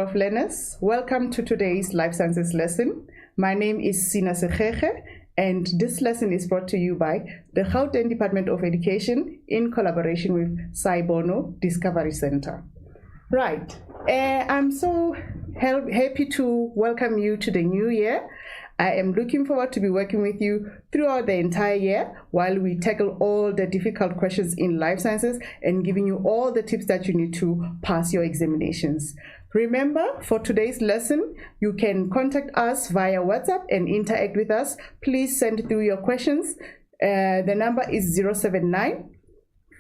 12 learners. Welcome to today's Life Sciences lesson. My name is Sina Sekheche, and this lesson is brought to you by the Gauteng Department of Education in collaboration with Saibono Discovery Center. Right, I'm so happy to welcome you to the new year. I am looking forward to be working with you throughout the entire year while we tackle all the difficult questions in life sciences and giving you all the tips that you need to pass your examinations. Remember, for today's lesson, you can contact us via WhatsApp and interact with us. Please send through your questions. The number is 079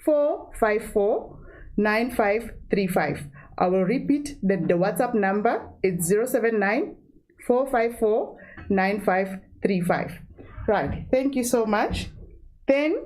454 9535. I will repeat the WhatsApp number. It's 079 454 9535. Right, thank you so much. Then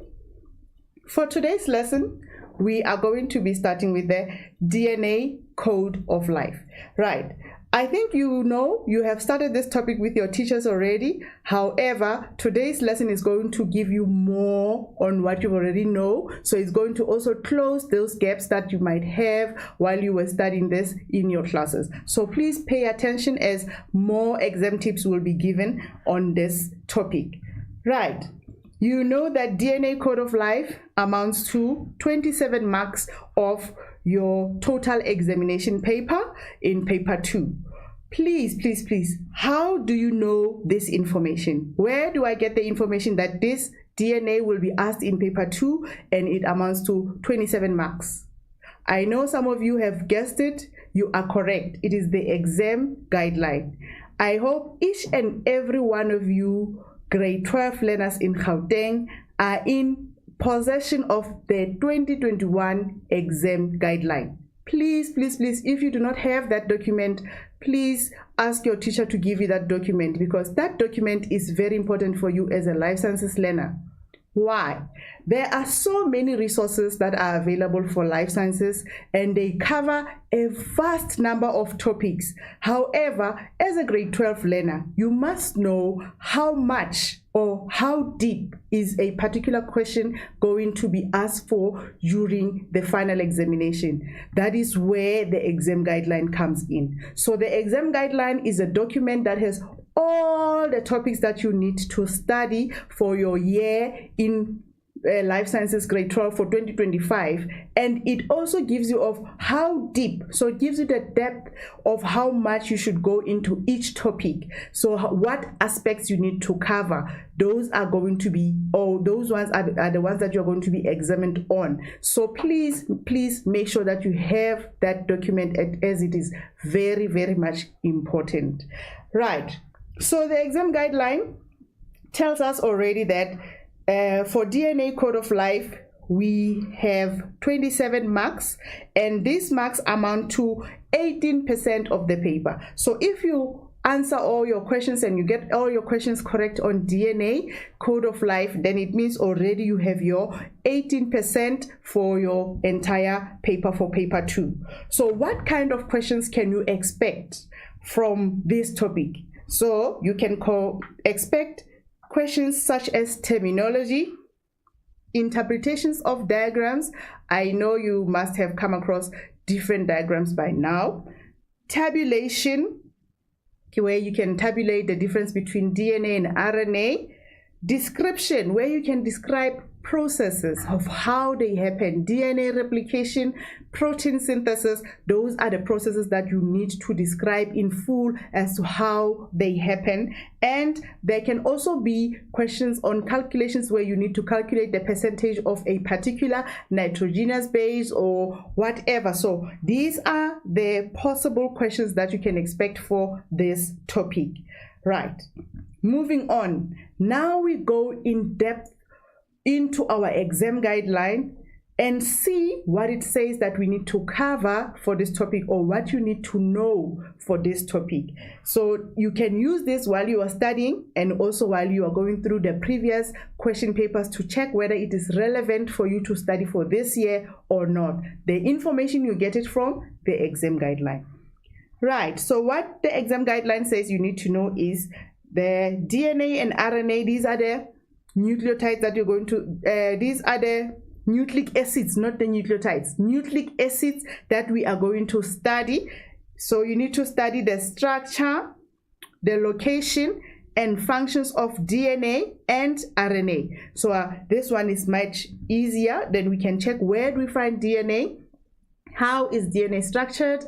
for today's lesson, we are going to be starting with the DNA code of life. Right, I think you have started this topic with your teachers already. However, today's lesson is going to give you more on what you already know. So it's going to also close those gaps that you might have while you were studying this in your classes. So please pay attention as more exam tips will be given on this topic. Right, you know that DNA code of life amounts to 27 marks of your total examination paper in paper 2. Please, how do you know this information? Where do I get the information that this DNA will be asked in paper 2 and it amounts to 27 marks? I know some of you have guessed it. You are correct. It is the exam guideline. I hope each and every one of you grade 12 learners in Gauteng are in possession of the 2021 exam guideline. Please, if you do not have that document, please ask your teacher to give you that document, because that document is very important for you as a life sciences learner. Why? There are so many resources that are available for life sciences and they cover a vast number of topics. However, as a grade 12 learner, you must know how much or how deep is a particular question going to be asked for during the final examination. That is where the exam guideline comes in. So the exam guideline is a document that has all the topics that you need to study for your year in life sciences grade 12 for 2025, and it also gives you of how deep, so it gives you the depth of how much you should go into each topic. So what aspects you need to cover, those are going to be, or those ones are the ones that you're going to be examined on. So please make sure that you have that document, as it is very much important. Right, so the exam guideline tells us already that for DNA code of life, we have 27 marks, and these marks amount to 18% of the paper. So if you answer all your questions and you get all your questions correct on DNA code of life, then it means already you have your 18% for your entire paper for paper 2. So what kind of questions can you expect from this topic? So you can expect questions such as terminology, interpretations of diagrams. I know you must have come across different diagrams by now. Tabulation, where you can tabulate the difference between DNA and RNA. Description, where you can describe processes of how they happen. DNA replication, protein synthesis, those are the processes that you need to describe in full as to how they happen. And there can also be questions on calculations where you need to calculate the percentage of a particular nitrogenous base or whatever. So these are the possible questions that you can expect for this topic. Right, moving on. Now we go in depth into our exam guideline and see what it says that we need to cover for this topic, or what you need to know for this topic. So you can use this while you are studying and also while you are going through the previous question papers to check whether it is relevant for you to study for this year or not. The information you get it from the exam guideline. Right, so what the exam guideline says you need to know is the DNA and RNA. These are the nucleotides that you're going to, these are the nucleic acids, not the nucleotides, nucleic acids that we are going to study. So you need to study the structure, the location, and functions of DNA and RNA. So this one is much easier. Then we can check where do we find DNA, how is DNA structured,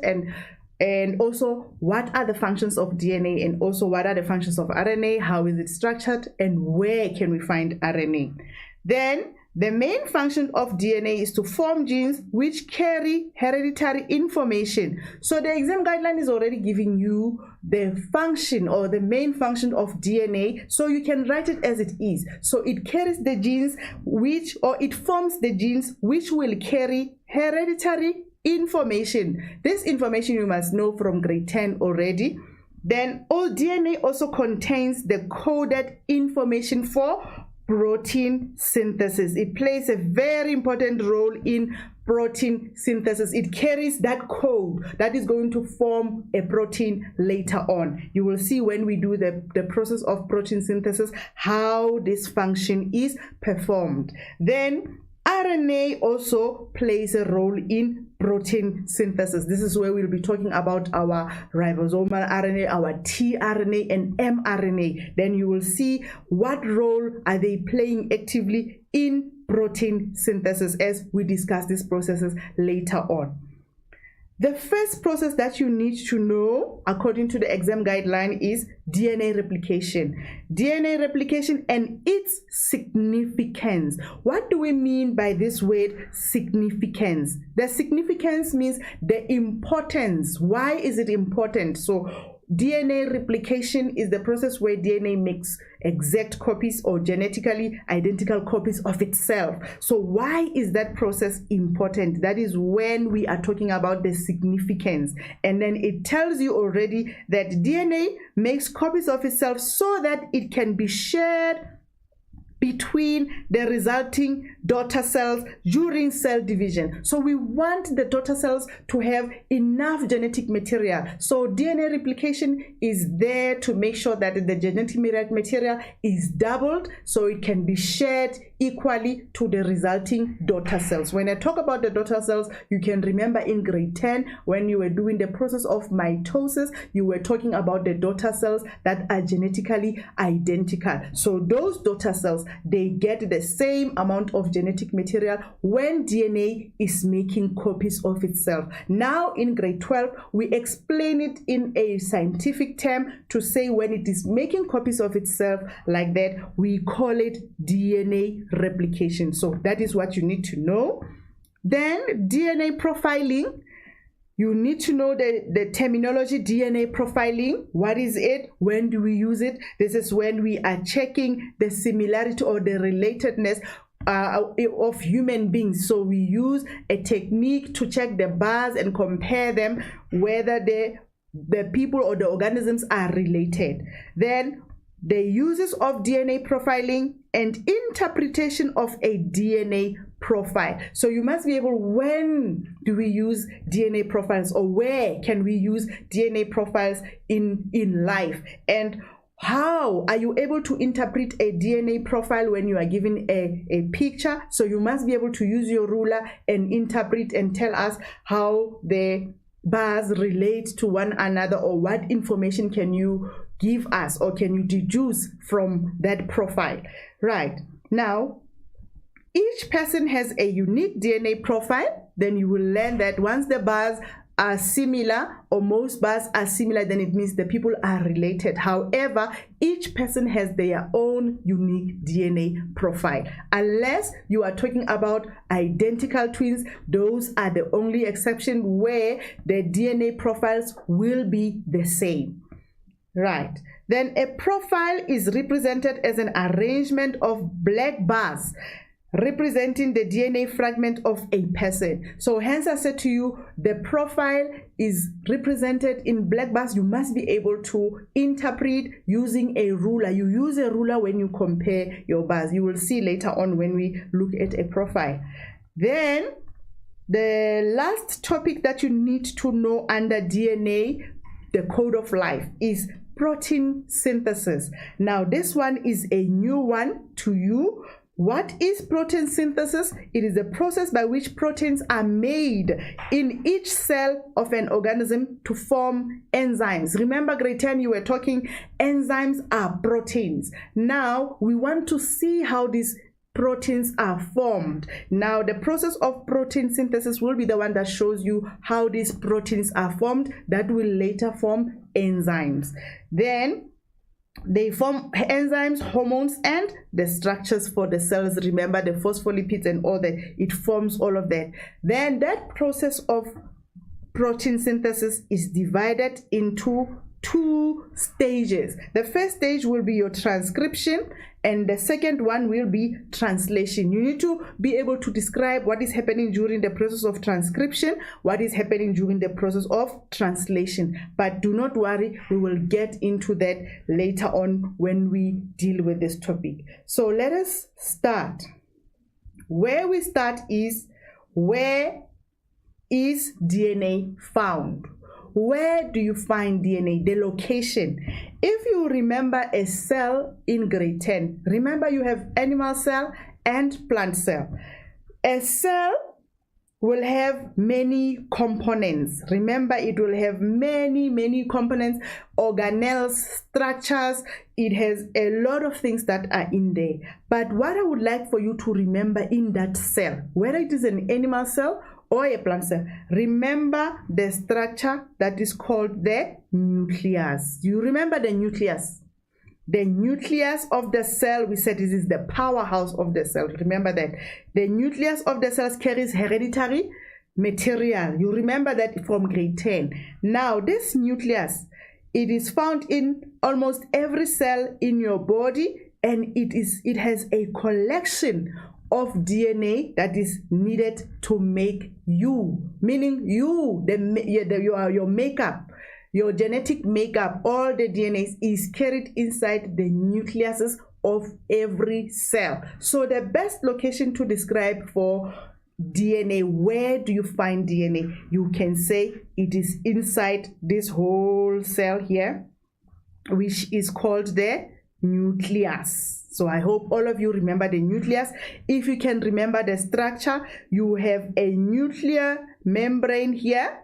and also what are the functions of DNA, and also what are the functions of RNA, how is it structured, and where can we find RNA. Then the main function of DNA is to form genes which carry hereditary information. So the exam guideline is already giving you the function or the main function of DNA, so you can write it as it is. So it carries the genes it forms the genes which will carry hereditary information. This information you must know from grade 10 already. Then all DNA also contains the coded information for protein synthesis. It plays a very important role in protein synthesis. It carries that code that is going to form a protein later on. You will see when we do the process of protein synthesis how this function is performed. Then RNA also plays a role in protein synthesis. This is where we'll be talking about our ribosomal RNA, our tRNA and mRNA. Then you will see what role are they playing actively in protein synthesis as we discuss these processes later on. The first process that you need to know according to the exam guideline is DNA replication. DNA replication and its significance. What do we mean by this word significance? The significance means the importance. Why is it important? So DNA replication is the process where DNA makes exact copies or genetically identical copies of itself. So why is that process important? That is when we are talking about the significance. And then it tells you already that DNA makes copies of itself so that it can be shared between the resulting daughter cells during cell division. So we want the daughter cells to have enough genetic material. So DNA replication is there to make sure that the genetic material is doubled so it can be shared equally to the resulting daughter cells. When I talk about the daughter cells, you can remember in grade 10 when you were doing the process of mitosis, you were talking about the daughter cells that are genetically identical. So those daughter cells, they get the same amount of genetic material when DNA is making copies of itself. Now in grade 12, we explain it in a scientific term to say when it is making copies of itself like that, we call it DNA replication. So that is what you need to know. Then DNA profiling. You need to know the terminology DNA profiling. What is it? When do we use it? This is when we are checking the similarity or the relatedness of human beings. So we use a technique to check the bars and compare them whether the people or the organisms are related. Then the uses of DNA profiling and interpretation of a DNA profile. So you must be able, when do we use DNA profiles, or where can we use DNA profiles in life, and how are you able to interpret a DNA profile when you are given a picture? So you must be able to use your ruler and interpret and tell us how the bars relate to one another, or what information can you give us or can you deduce from that profile. Right, now each person has a unique DNA profile. Then you will learn that once the bars are similar, or most bars are similar, then it means the people are related. However, each person has their own unique DNA profile. Unless you are talking about identical twins, those are the only exception where the DNA profiles will be the same. Right. Then a profile is represented as an arrangement of black bars representing the DNA fragment of a person. So hence I said to you, the profile is represented in black bars. You must be able to interpret using a ruler. You use a ruler when you compare your bars. You will see later on when we look at a profile. Then the last topic that you need to know under DNA, the code of life, is protein synthesis. Now this one is a new one to you. What is protein synthesis? It is the process by which proteins are made in each cell of an organism to form enzymes. Remember, grade 10, you were talking enzymes are proteins. Now, we want to see how these proteins are formed. Now, the process of protein synthesis will be the one that shows you how these proteins are formed that will later form enzymes. Then, they form enzymes, hormones, and the structures for the cells. Remember the phospholipids and all that. It forms all of that. Then that process of protein synthesis is divided into 2 stages. The first stage will be your transcription, and the second one will be translation. You need to be able to describe what is happening during the process of transcription, what is happening during the process of translation. But do not worry, we will get into that later on when we deal with this topic. So let us start. Where we start is, where is DNA found? Where do you find DNA? The location. If you remember a cell in grade 10, remember you have animal cell and plant cell. A cell will have many components. Remember, it will have many components, organelles, structures. It has a lot of things that are in there. But what I would like for you to remember in that cell, whether it is an animal cell or a plant cell, remember the structure that is called the nucleus. You remember the nucleus? The nucleus of the cell, we said this is the powerhouse of the cell. Remember that. The nucleus of the cells carries hereditary material. You remember that from grade 10. Now, this nucleus, it is found in almost every cell in your body, and it has a collection of DNA that is needed to make you, meaning you, your makeup, your genetic makeup, all the DNA is carried inside the nucleuses of every cell. So the best location to describe for DNA, where do you find DNA? You can say it is inside this whole cell here, which is called the nucleus. So I hope all of you remember the nucleus. If you can remember the structure, you have a nuclear membrane here,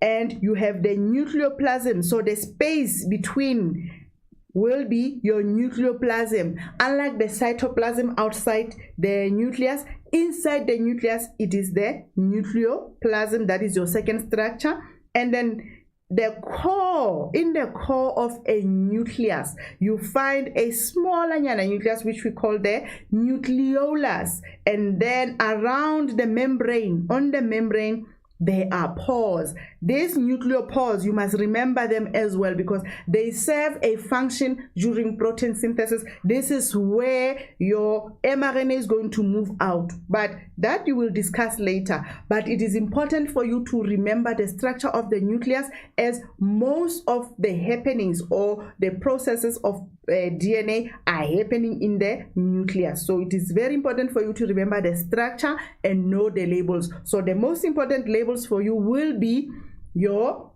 and you have the nucleoplasm. So the space between will be your nucleoplasm. Unlike the cytoplasm outside the nucleus, inside the nucleus, it is the nucleoplasm. That is your second structure. And then the core, in the core of a nucleus, you find a smaller nucleus, which we call the nucleolus. And then around the membrane, on the membrane, there are pores. These nucleopores, you must remember them as well, because they serve a function during protein synthesis. This is where your mRNA is going to move out, but that you will discuss later. But it is important for you to remember the structure of the nucleus, as most of the happenings or the processes of DNA are happening in the nucleus. So it is very important for you to remember the structure and know the labels. So the most important labels for you will be your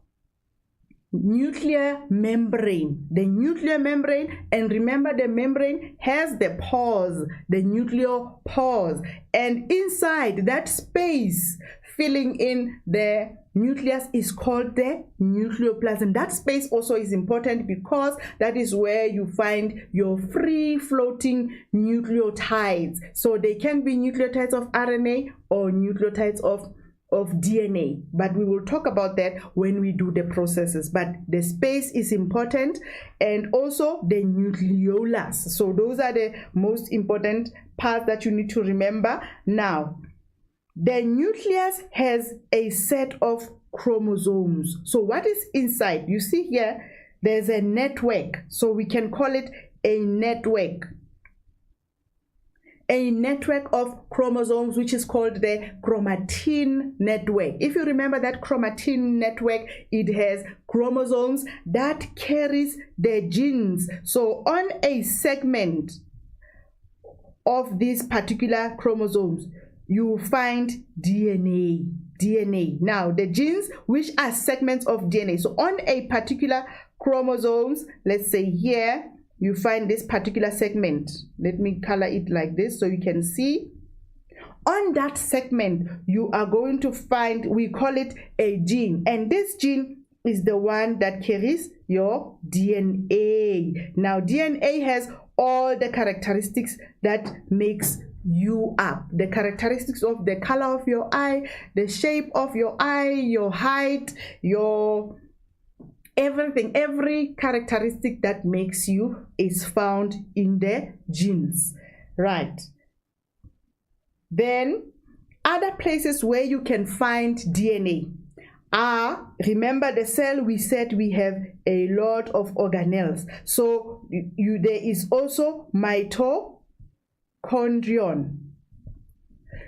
nuclear membrane, the nuclear membrane, and remember the membrane has the pores, the nucleopores, and inside that space filling in the nucleus is called the nucleoplasm. That space also is important because that is where you find your free floating nucleotides. So they can be nucleotides of RNA or nucleotides of DNA, but we will talk about that when we do the processes. But the space is important, and also the nucleolus. So those are the most important parts that you need to remember. Now, the nucleus has a set of chromosomes. So what is inside? You see here, there's a network. So we can call it a network. A network of chromosomes, which is called the chromatin network. If you remember that chromatin network, it has chromosomes that carries the genes. So on a segment of these particular chromosomes, you find DNA. Now, the genes, which are segments of DNA. So on a particular chromosomes, let's say here, you find this particular segment. Let me color it like this so you can see. On that segment, you are going to find, we call it a gene, and this gene is the one that carries your DNA. Now, DNA has all the characteristics that makes you up. The characteristics of the color of your eye, the shape of your eye, your height, your everything, every characteristic that makes you is found in the genes, right? Then other places where you can find DNA are, remember the cell, we said we have a lot of organelles. So there is also mitochondrion.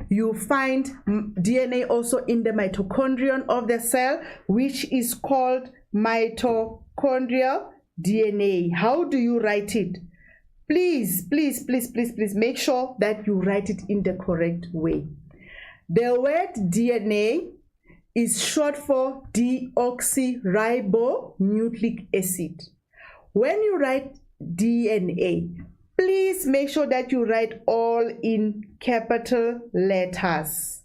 You find DNA also in the mitochondrion of the cell, which is called mitochondrial DNA. How do you write it? Please make sure that you write it in the correct way. The word DNA is short for deoxyribonucleic acid. When you write DNA, please make sure that you write all in capital letters.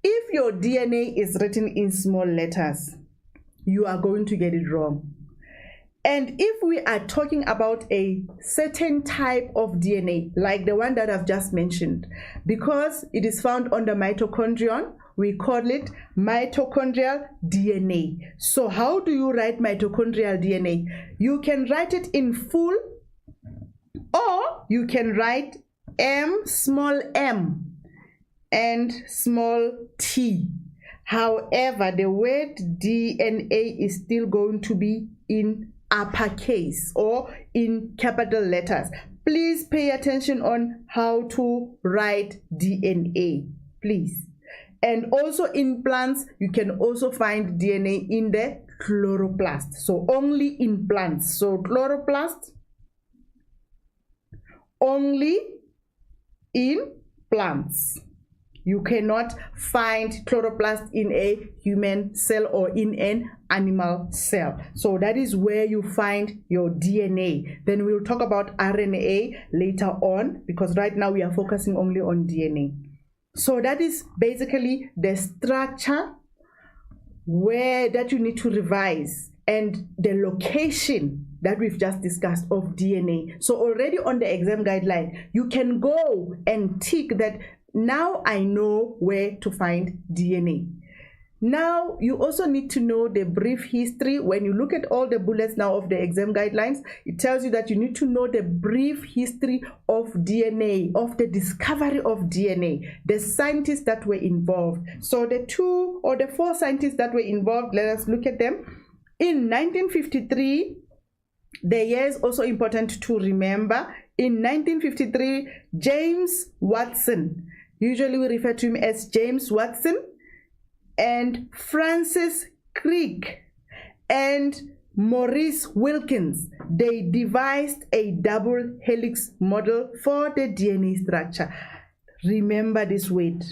If your DNA is written in small letters, you are going to get it wrong. And if we are talking about a certain type of DNA, like the one that I've just mentioned, because it is found on the mitochondrion, we call it mitochondrial DNA. So how do you write mitochondrial DNA? You can write it in full, or you can write M, small m, and small t. However, the word DNA is still going to be in uppercase or in capital letters. Please pay attention on how to write DNA, please. And also in plants, you can also find DNA in the chloroplast. So only in plants. So chloroplast, only in plants. You cannot find chloroplast in a human cell or in an animal cell. So that is where you find your DNA. Then we'll talk about RNA later on, because right now we are focusing only on DNA. So that is basically the structure that you need to revise, and the location that we've just discussed of DNA. So already on the exam guideline, you can go and tick that now I know where to find DNA. Now, you also need to know the brief history. When you look at all the bullets now of the exam guidelines, it tells you that you need to know the brief history of DNA, of the discovery of DNA, the scientists that were involved. So the 2 or the 4 scientists that were involved, let us look at them. In 1953, the year is also important to remember. In 1953, James Watson, usually we refer to him as James Watson, and Francis Crick and Maurice Wilkins, they devised a double helix model for the DNA structure. Remember this word,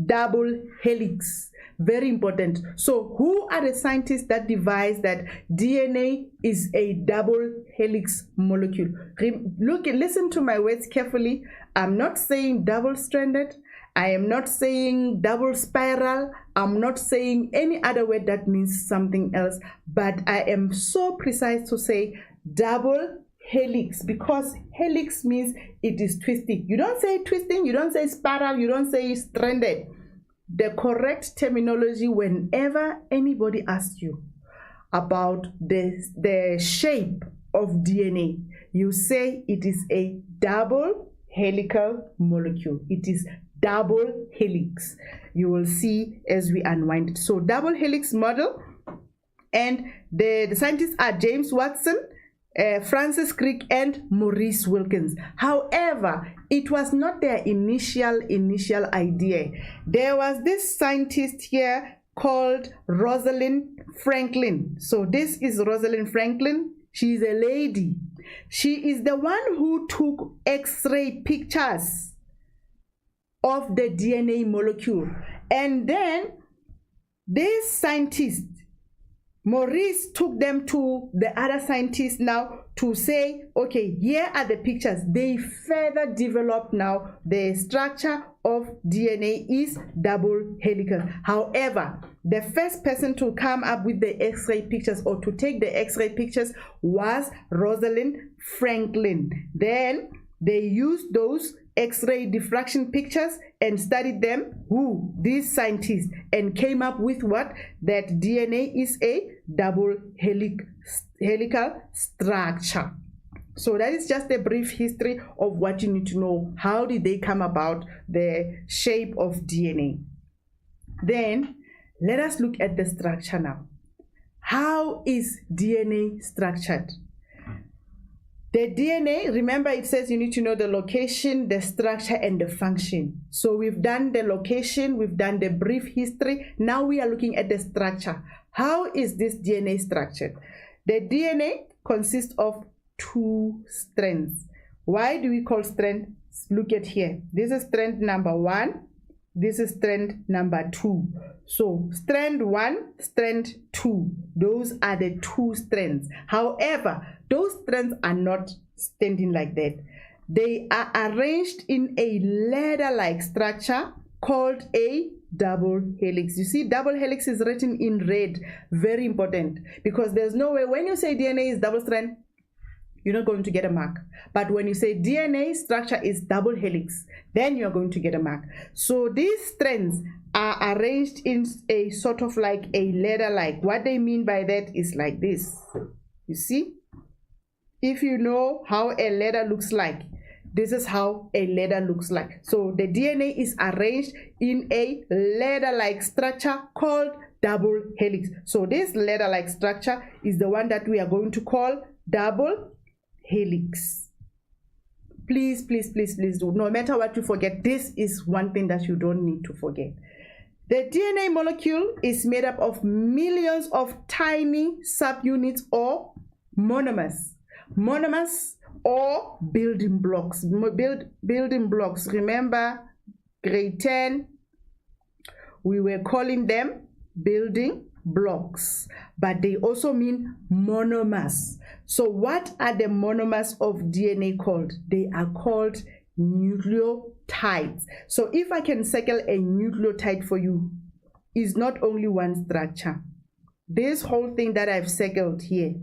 double helix, very important. So who are the scientists that devised that DNA is a double helix molecule? Listen to my words carefully. I'm not saying double-stranded. I am not saying double spiral. I'm not saying any other word that means something else, but I am so precise to say double helix, because helix means it is twisting. You don't say twisting, you don't say spiral, you don't say stranded. The correct terminology whenever anybody asks you about the shape of DNA, you say it is a double helical molecule. It is double helix. You will see as we unwind it. So double helix model, and the scientists are James Watson, Francis Crick, and Maurice Wilkins. However, it was not their initial idea. There was this scientist here called Rosalind Franklin. So this is Rosalind Franklin. She's a lady. She is the one who took X-ray pictures of the DNA molecule. And then this scientist, Maurice took them to the other scientists now to say, okay, here are the pictures. They further developed now the structure of DNA is double helical. However, the first person to come up with the X-ray pictures or to take the X-ray pictures was Rosalind Franklin. Then they used those X-ray diffraction pictures and studied them, these scientists, and came up with what? That DNA is a double helical structure. So that is just a brief history of what you need to know. How did they come about the shape of DNA? Then let us look at the structure now. How is DNA structured? The DNA, remember it says you need to know the location, the structure, and the function. So we've done the location, we've done the brief history. Now we are looking at the structure. How is this DNA structured? The DNA consists of 2 strands. Why do we call strand? Look at here. This is strand number 1. This is strand number 2. So strand 1, strand 2, those are the 2 strands. However, those strands are not standing like that. They are arranged in a ladder-like structure called a double helix. You see, double helix is written in red. Very important, because there's no way when you say DNA is double strand, you're not going to get a mark. But when you say DNA structure is double helix, then you're going to get a mark. So these strands are arranged in a sort of like a ladder-like. What they mean by that is like this. You see? If you know how a ladder looks like, this is how a ladder looks like. So the DNA is arranged in a ladder-like structure called double helix. So this ladder-like structure is the one that we are going to call double helix. Please, please, please, please do. No matter what you forget, this is one thing that you don't need to forget. The DNA molecule is made up of millions of tiny subunits or monomers. Monomers or building blocks. Building blocks. Remember, grade 10, we were calling them building blocks, but they also mean monomers. So what are the monomers of DNA called? They are called nucleotides. So if I can circle a nucleotide for you, is not only one structure. This whole thing that I've circled here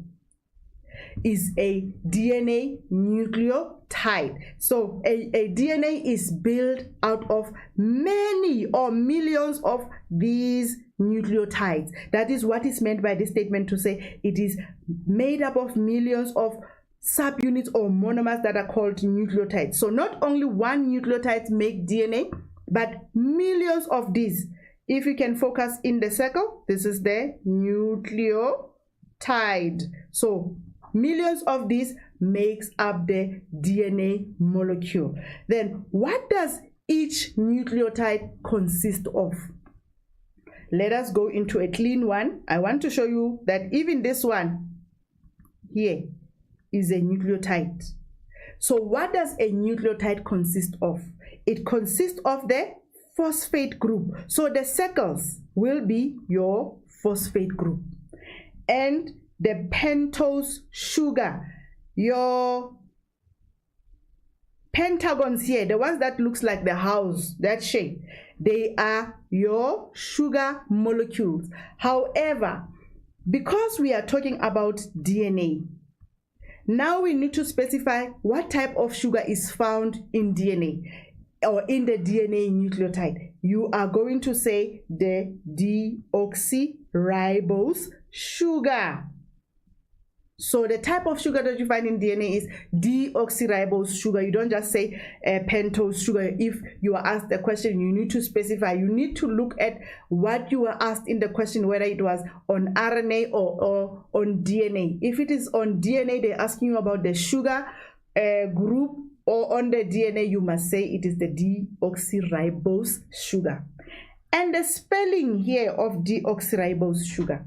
is a DNA nucleotide. So a DNA is built out of many or millions of these nucleotides. That is what is meant by this statement, to say it is made up of millions of subunits or monomers that are called nucleotides. So not only one nucleotide make DNA, but millions of these. If you can focus in the circle, this is the nucleotide. So millions of these makes up the DNA molecule. Then what does each nucleotide consist of? Let us go into a clean one. I want to show you that even this one here is a nucleotide. So what does a nucleotide consist of? It consists of the phosphate group. So the circles will be your phosphate group. And the pentose sugar, your pentagons here, the ones that looks like the house, that shape, they are your sugar molecules. However, because we are talking about DNA, now we need to specify what type of sugar is found in DNA or in the DNA nucleotide. You are going to say the deoxyribose sugar. So the type of sugar that you find in DNA is deoxyribose sugar. You don't just say pentose sugar. If you are asked the question, you need to specify. You need to look at what you were asked in the question, whether it was on RNA or on DNA. If it is on DNA, they're asking you about the sugar group, or on the DNA, you must say it is the deoxyribose sugar. And the spelling here of deoxyribose sugar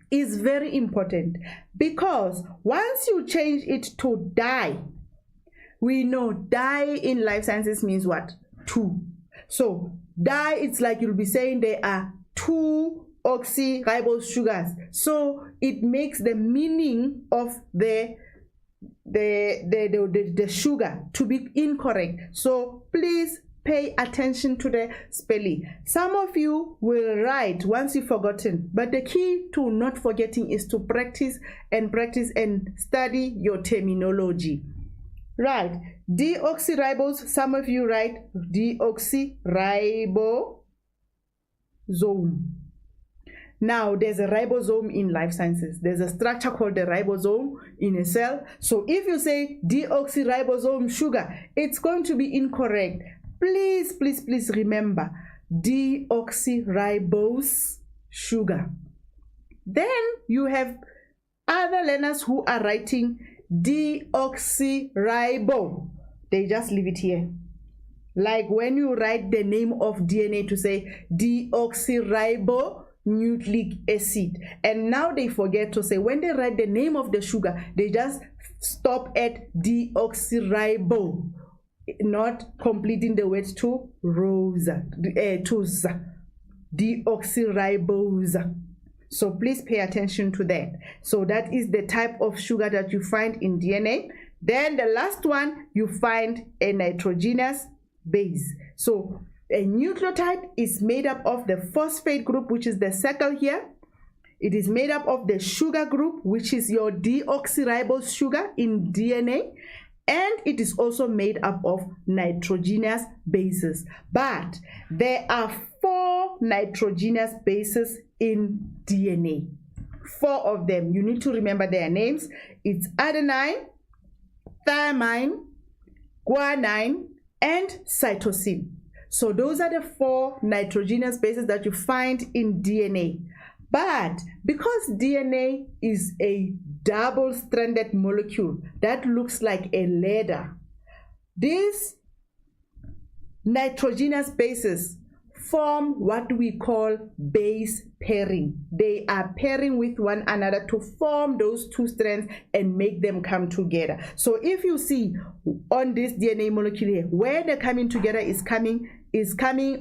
is very important, because once you change it to di, we know di in life sciences means what? 2. So di, it's like you'll be saying there are 2 deoxyribose sugars. So it makes the meaning of the sugar to be incorrect. So please pay attention to the spelling. Some of you will write once you've forgotten, but the key to not forgetting is to practice and study your terminology. Right, deoxyribose, some of you write deoxyribosome. Now, there's a ribosome in life sciences. There's a structure called the ribosome in a cell. So if you say deoxyribosome sugar, it's going to be incorrect. Please, please, please remember deoxyribose sugar. Then you have other learners who are writing deoxyribo. They just leave it here. Like when you write the name of DNA to say deoxyribonucleic acid. And now they forget to say, when they write the name of the sugar, they just stop at deoxyribo, not completing the words to rosa, deoxyribose. So please pay attention to that. So that is the type of sugar that you find in DNA. Then the last one, you find a nitrogenous base. So a nucleotide is made up of the phosphate group, which is the circle here. It is made up of the sugar group, which is your deoxyribose sugar in DNA. And it is also made up of nitrogenous bases. But there are 4 nitrogenous bases in DNA. 4 of them. You need to remember their names. It's adenine, thymine, guanine, and cytosine. So those are the 4 nitrogenous bases that you find in DNA. But because DNA is a double-stranded molecule that looks like a ladder, these nitrogenous bases form what we call base pairing. They are pairing with one another to form those 2 strands and make them come together. So if you see on this DNA molecule here, where they're coming together is coming,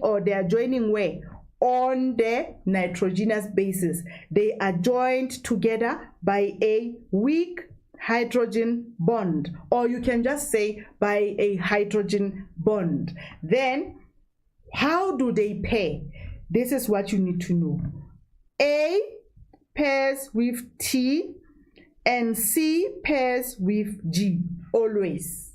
or they are joining where? On the nitrogenous bases. They are joined together by a weak hydrogen bond, or you can just say by a hydrogen bond. Then how do they pair? This is what you need to know. A pairs with T and C pairs with G. Always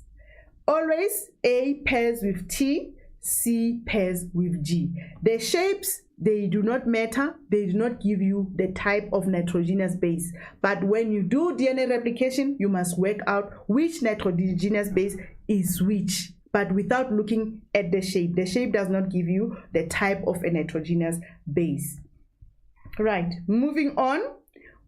A pairs with T, C pairs with G. The shapes, they do not matter. They do not give you the type of nitrogenous base. But when you do DNA replication, you must work out which nitrogenous base is which, but without looking at the shape. The shape does not give you the type of a nitrogenous base. Right, moving on.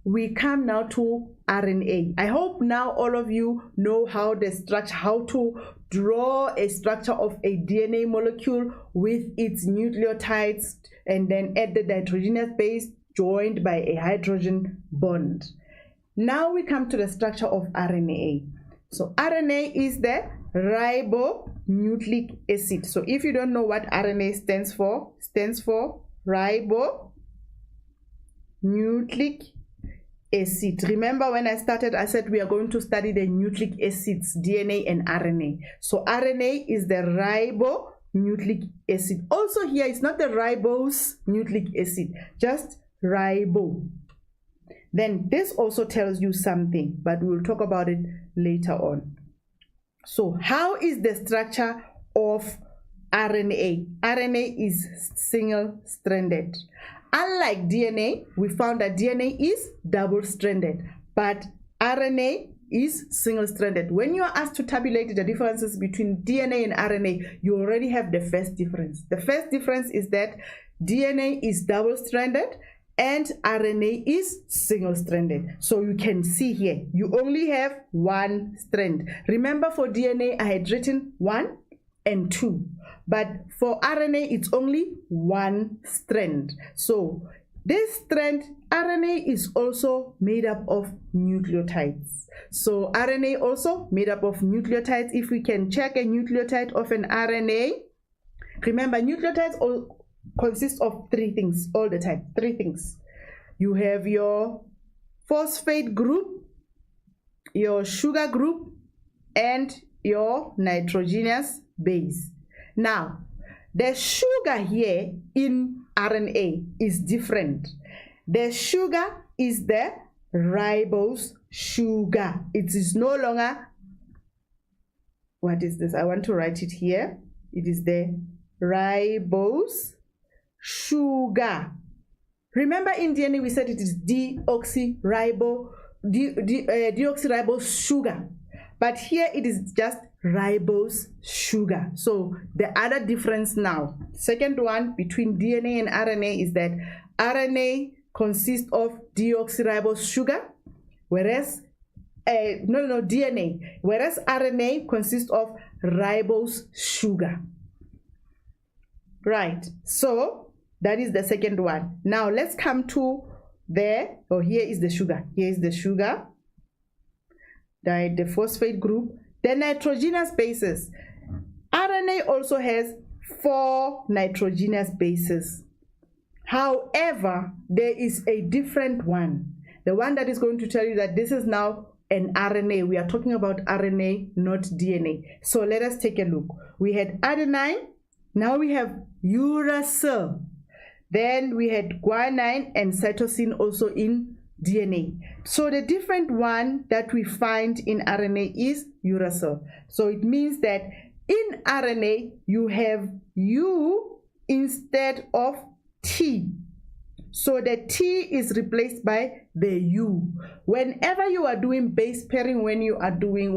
We come now to RNA. I hope now all of you know how to draw a structure of a DNA molecule with its nucleotides and then add the nitrogenous base joined by a hydrogen bond. Now we come to the structure of RNA. So RNA is the ribonucleic acid. So if you don't know what RNA stands for ribonucleic acid. Remember when I started, I said we are going to study the nucleic acids, DNA and RNA. So RNA is the ribonucleic acid. Also here, it's not the ribose nucleic acid, just ribo. Then this also tells you something, but we'll talk about it later on. So how is the structure of RNA? RNA is single-stranded. Unlike DNA, we found that DNA is double-stranded, but RNA is single-stranded. When you are asked to tabulate the differences between DNA and RNA, you already have the first difference. The first difference is that DNA is double-stranded and RNA is single-stranded. So you can see here, you only have 1 strand. Remember, for DNA, I had written 1 and 2. But for RNA, it's only 1 strand. So this strand, RNA, is also made up of nucleotides. So RNA also made up of nucleotides. If we can check a nucleotide of an RNA, remember nucleotides consists of three things all the time. Three things. You have your phosphate group, your sugar group, and your nitrogenous base. Now, the sugar here in RNA is different. The sugar is the ribose sugar. It is no longer, what is this? I want to write it here. It is the ribose sugar. Remember in DNA we said it is deoxyribose sugar. But here it is just ribose sugar. So the other difference now, second one between DNA and RNA is that RNA consists of deoxyribose sugar, whereas DNA, whereas RNA consists of ribose sugar. Right, so that is the second one. Now let's come to here is the sugar. Here is the sugar, the phosphate group, the nitrogenous bases. RNA also has 4 nitrogenous bases. However, there is a different one. The one that is going to tell you that this is now an RNA. We are talking about RNA, not DNA. So let us take a look. We had adenine, now we have uracil. Then we had guanine and cytosine also in DNA. So the different one that we find in RNA is uracil. So it means that in RNA you have U instead of T. So the T is replaced by the U. Whenever you are doing base pairing, when you are doing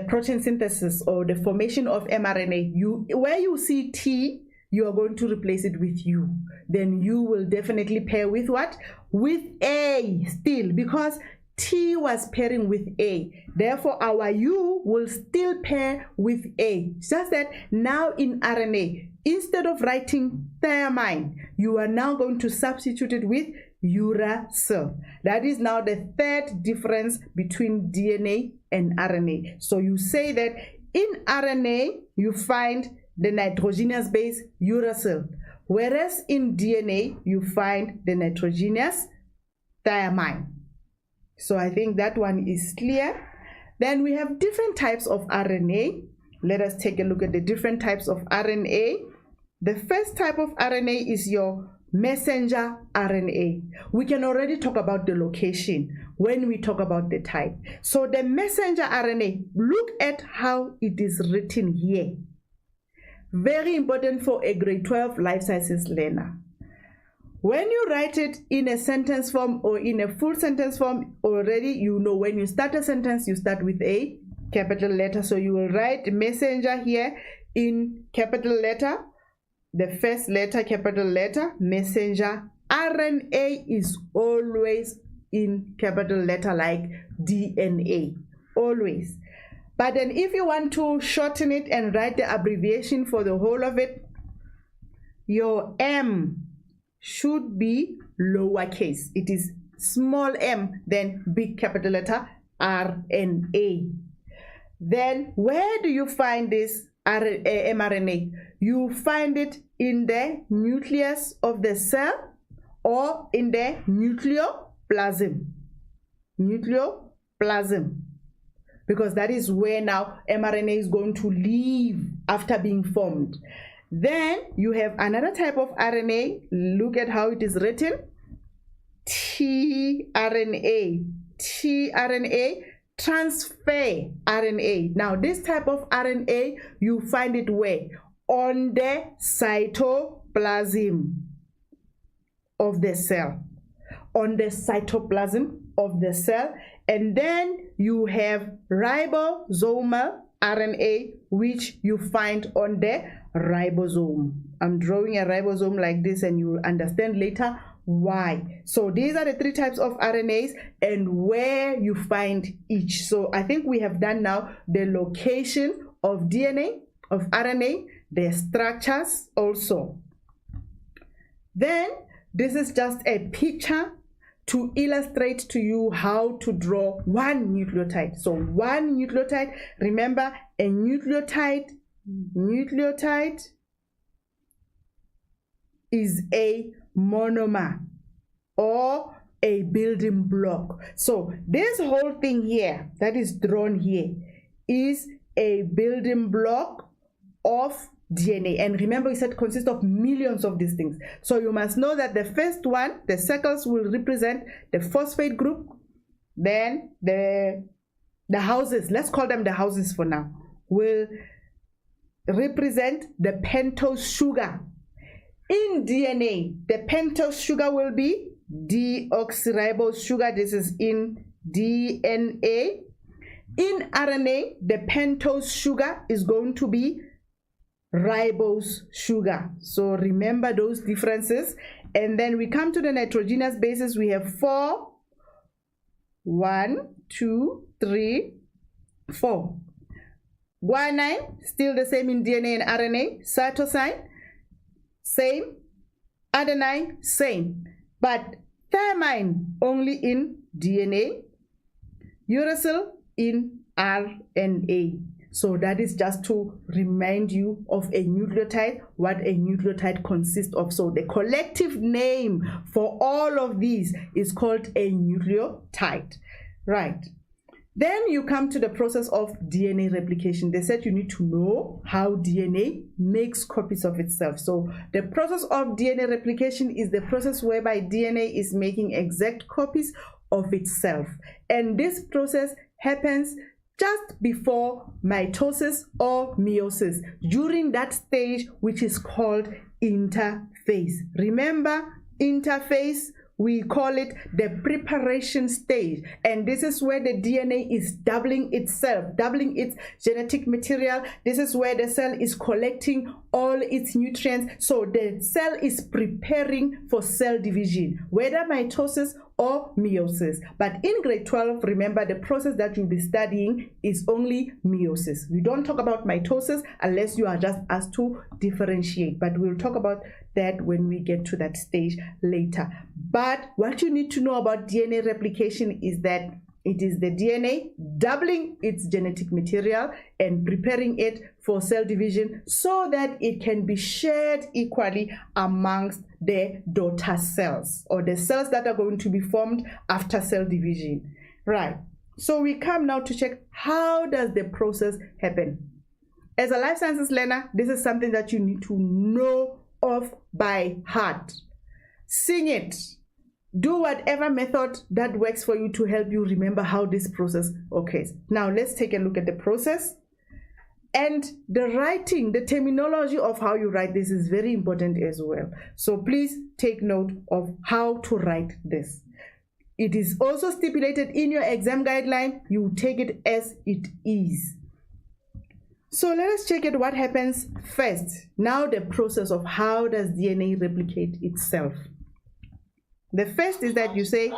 protein synthesis or the formation of mRNA, where you see T, you are going to replace it with U. Then U will definitely pair with what? With A still, because T was pairing with A. Therefore, our U will still pair with A. Just that now in RNA, instead of writing thiamine, you are now going to substitute it with uracil. That is now the third difference between DNA and RNA. So you say that in RNA, you find the nitrogenous base uracil, whereas in DNA, you find the nitrogenous thiamine. So I think that one is clear. Then we have different types of RNA. Let us take a look at the different types of RNA. The first type of RNA is your messenger RNA. We can already talk about the location when we talk about the type. So the messenger RNA, look at how it is written here. Very important for a grade 12 life sciences learner. When you write it in a sentence form or in a full sentence form, already you know when you start a sentence, you start with a capital letter. So you will write messenger here in capital letter, the first letter, capital letter, messenger. RNA is always in capital letter like DNA, always. But then if you want to shorten it and write the abbreviation for the whole of it, your M should be lowercase. It is small m, then big capital letter RNA. Then where do you find this mRNA? You find it in the nucleus of the cell or in the nucleoplasm. Nucleoplasm. Because that is where now mRNA is going to live after being formed. Then you have another type of RNA. Look at how it is written. tRNA. tRNA, transfer RNA. Now this type of RNA, you find it where? On the cytoplasm of the cell. On the cytoplasm of the cell. And then you have ribosomal RNA, which you find on the ribosome. I'm drawing a ribosome like this and you will understand later why. So these are the 3 types of RNAs and where you find each. So I think we have done now the location of DNA, of RNA, their structures also. Then this is just a picture to illustrate to you how to draw one nucleotide. So one nucleotide, remember a nucleotide is a monomer or a building block. So this whole thing here that is drawn here is a building block of DNA. And remember, we said consists of millions of these things. So you must know that the first one, the circles will represent the phosphate group. Then the houses, let's call them the houses for now, will represent the pentose sugar. In DNA, the pentose sugar will be deoxyribose sugar. This is in DNA. In RNA, the pentose sugar is going to be ribose sugar. So remember those differences. And then we come to the nitrogenous bases. We have 4. 1, 2, 3, 4. Guanine, still the same in DNA and RNA. Cytosine, same. Adenine, same. But thymine only in DNA. Uracil in RNA. So that is just to remind you of a nucleotide, what a nucleotide consists of. So the collective name for all of these is called a nucleotide, right? Then you come to the process of DNA replication. They said you need to know how DNA makes copies of itself. So the process of DNA replication is the process whereby DNA is making exact copies of itself. And this process happens just before mitosis or meiosis, during that stage which is called interphase. Remember, interphase, we call it the preparation stage, and this is where the DNA is doubling itself, doubling its genetic material. This is where the cell is collecting all its nutrients. So the cell is preparing for cell division, whether mitosis or meiosis. But in grade 12, remember, the process that you'll be studying is only meiosis. We don't talk about mitosis unless you are just asked to differentiate, but we'll talk about that when we get to that stage later. But what you need to know about DNA replication is that it is the DNA doubling its genetic material and preparing it for cell division so that it can be shared equally amongst the daughter cells, or the cells that are going to be formed after cell division. Right. So we come now to check, how does the process happen? As a life sciences learner, this is something that you need to know of by heart. Sing it. Do whatever method that works for you to help you remember how this process occurs. Now let's take a look at the process. And the writing, the terminology of how you write this is very important as well. So please take note of how to write this. It is also stipulated in your exam guideline. You take it as it is. So let us check out what happens first. Now the process of how does DNA replicate itself. The first is that you say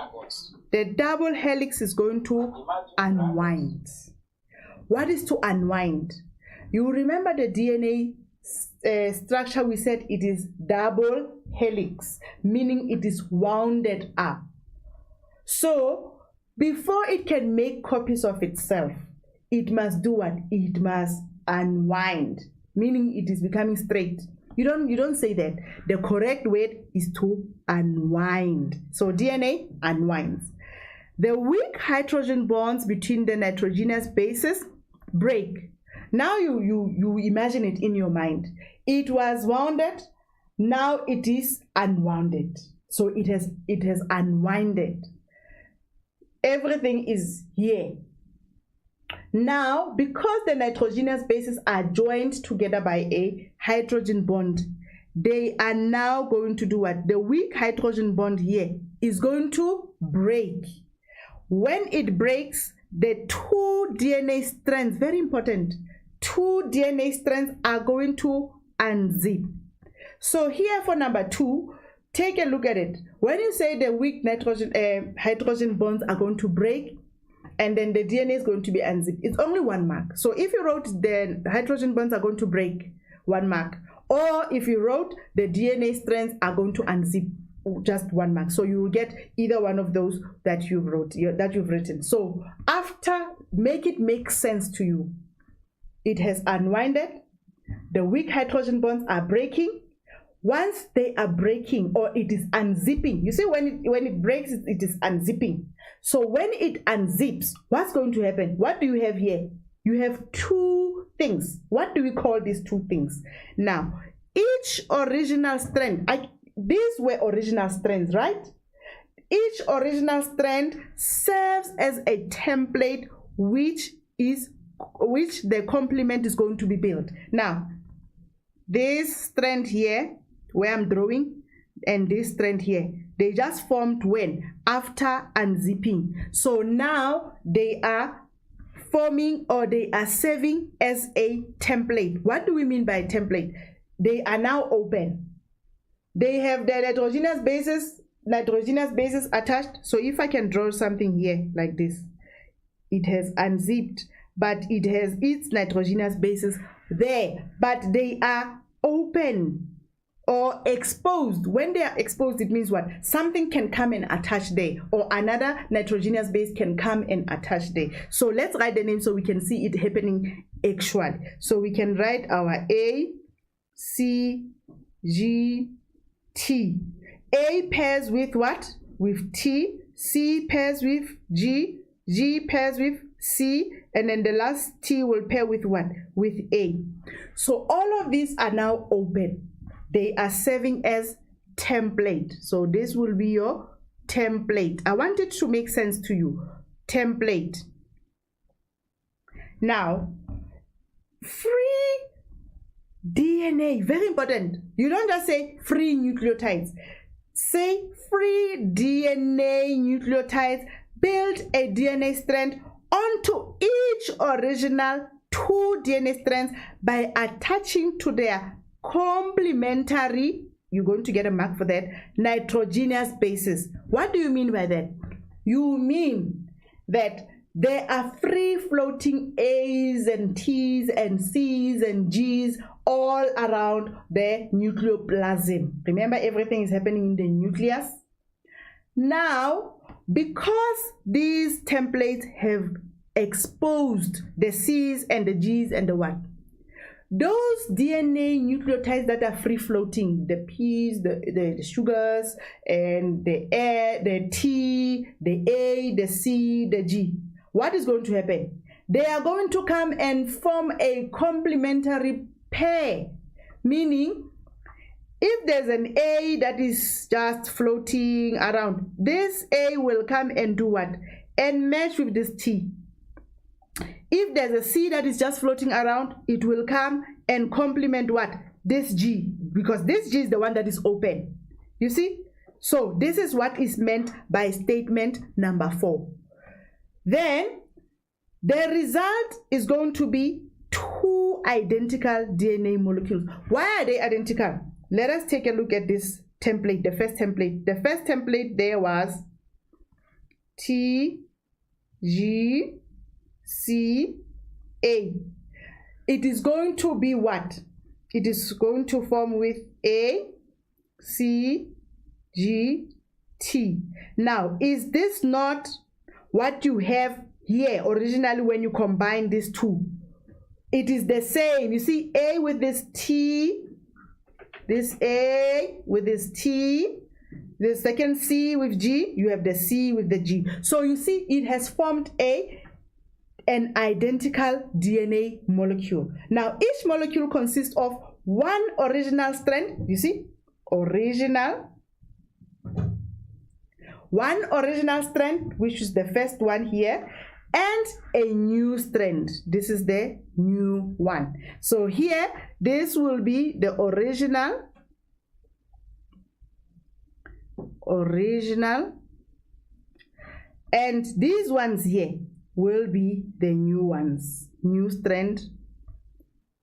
the double helix is going to unwind. What is to unwind? You remember the DNA structure, we said it is double helix, meaning it is wounded up. So before it can make copies of itself, it must do what? It must unwind, meaning it is becoming straight. You don't say that. The correct word is to unwind. So DNA unwinds. The weak hydrogen bonds between the nitrogenous bases break. Now you imagine it in your mind. It was wounded, now it is unwounded. So it has unwinded. Everything is here. Now, because the nitrogenous bases are joined together by a hydrogen bond, they are now going to do what? The weak hydrogen bond here is going to break. When it breaks, the two DNA strands, very important, two DNA strands are going to unzip. So here for number 2, take a look at it. When you say the weak hydrogen bonds are going to break, and then the DNA is going to be unzipped, it's only 1 mark. So if you wrote the hydrogen bonds are going to break, 1 mark. Or if you wrote the DNA strands are going to unzip, just 1 mark. So you will get either one of those that you've written. So after, make it make sense to you. It has unwinded, the weak hydrogen bonds are breaking. once they are breaking, or it is unzipping, you see when it breaks, it is unzipping. So when it unzips, what's going to happen? What do you have here? You have two things. What do we call these two things? Now, each original strand, these were original strands, right? Each original strand serves as a template which the complement is going to be built. Now, this strand here, where I'm drawing, and this strand here, they just formed when? After unzipping. So now they are forming, or they are serving as a template. What do we mean by template? They are now open. They have their nitrogenous bases attached. So if I can draw something here like this, it has unzipped, but it has its nitrogenous bases there, but they are open or exposed. When they are exposed, it means what? Something can come and attach there, or another nitrogenous base can come and attach there. So let's write the name so we can see it happening actually. So we can write our A, C, G, T. A pairs with what? With T. C pairs with G. G pairs with C. And then the last T will pair with what? With A. So all of these are now open. They are serving as template. So this will be your template. I want it to make sense to you. Template. Now, free DNA, very important. You don't just say free nucleotides. Say free DNA nucleotides. Build a DNA strand onto each original 2 DNA strands by attaching to their complementary, you're going to get a mark for that, nitrogenous bases. What do you mean by that? You mean that there are free floating A's and T's and C's and G's all around the nucleoplasm. Remember, everything is happening in the nucleus. Now, because these templates have exposed the C's and the G's and the what? Those DNA nucleotides that are free floating, the P's, the sugars, and the T, the A, the C, the G, what is going to happen? They are going to come and form a complementary pair, meaning if there's an A that is just floating around, this A will come and do what? And match with this T. If there's a C that is just floating around, it will come and complement what? This G, because this G is the one that is open. You see? So this is what is meant by statement number 4. Then the result is going to be 2 identical DNA molecules. Why are they identical? Let us take a look at this template, the first template. The first template there was T, G, C, A. It is going to be what? It is going to form with A, C, G, T. Now, is this not what you have here originally when you combine these two? It is the same. You see, A with this T, this A with this T, the second C with G, you have the C with the G. So you see, it has formed an identical DNA molecule. Now, each molecule consists of 1 original strand, you see, one original strand, which is the first one here, and a new strand. This is the new one. So here, this will be the original, and these ones here will be the new ones. New strand,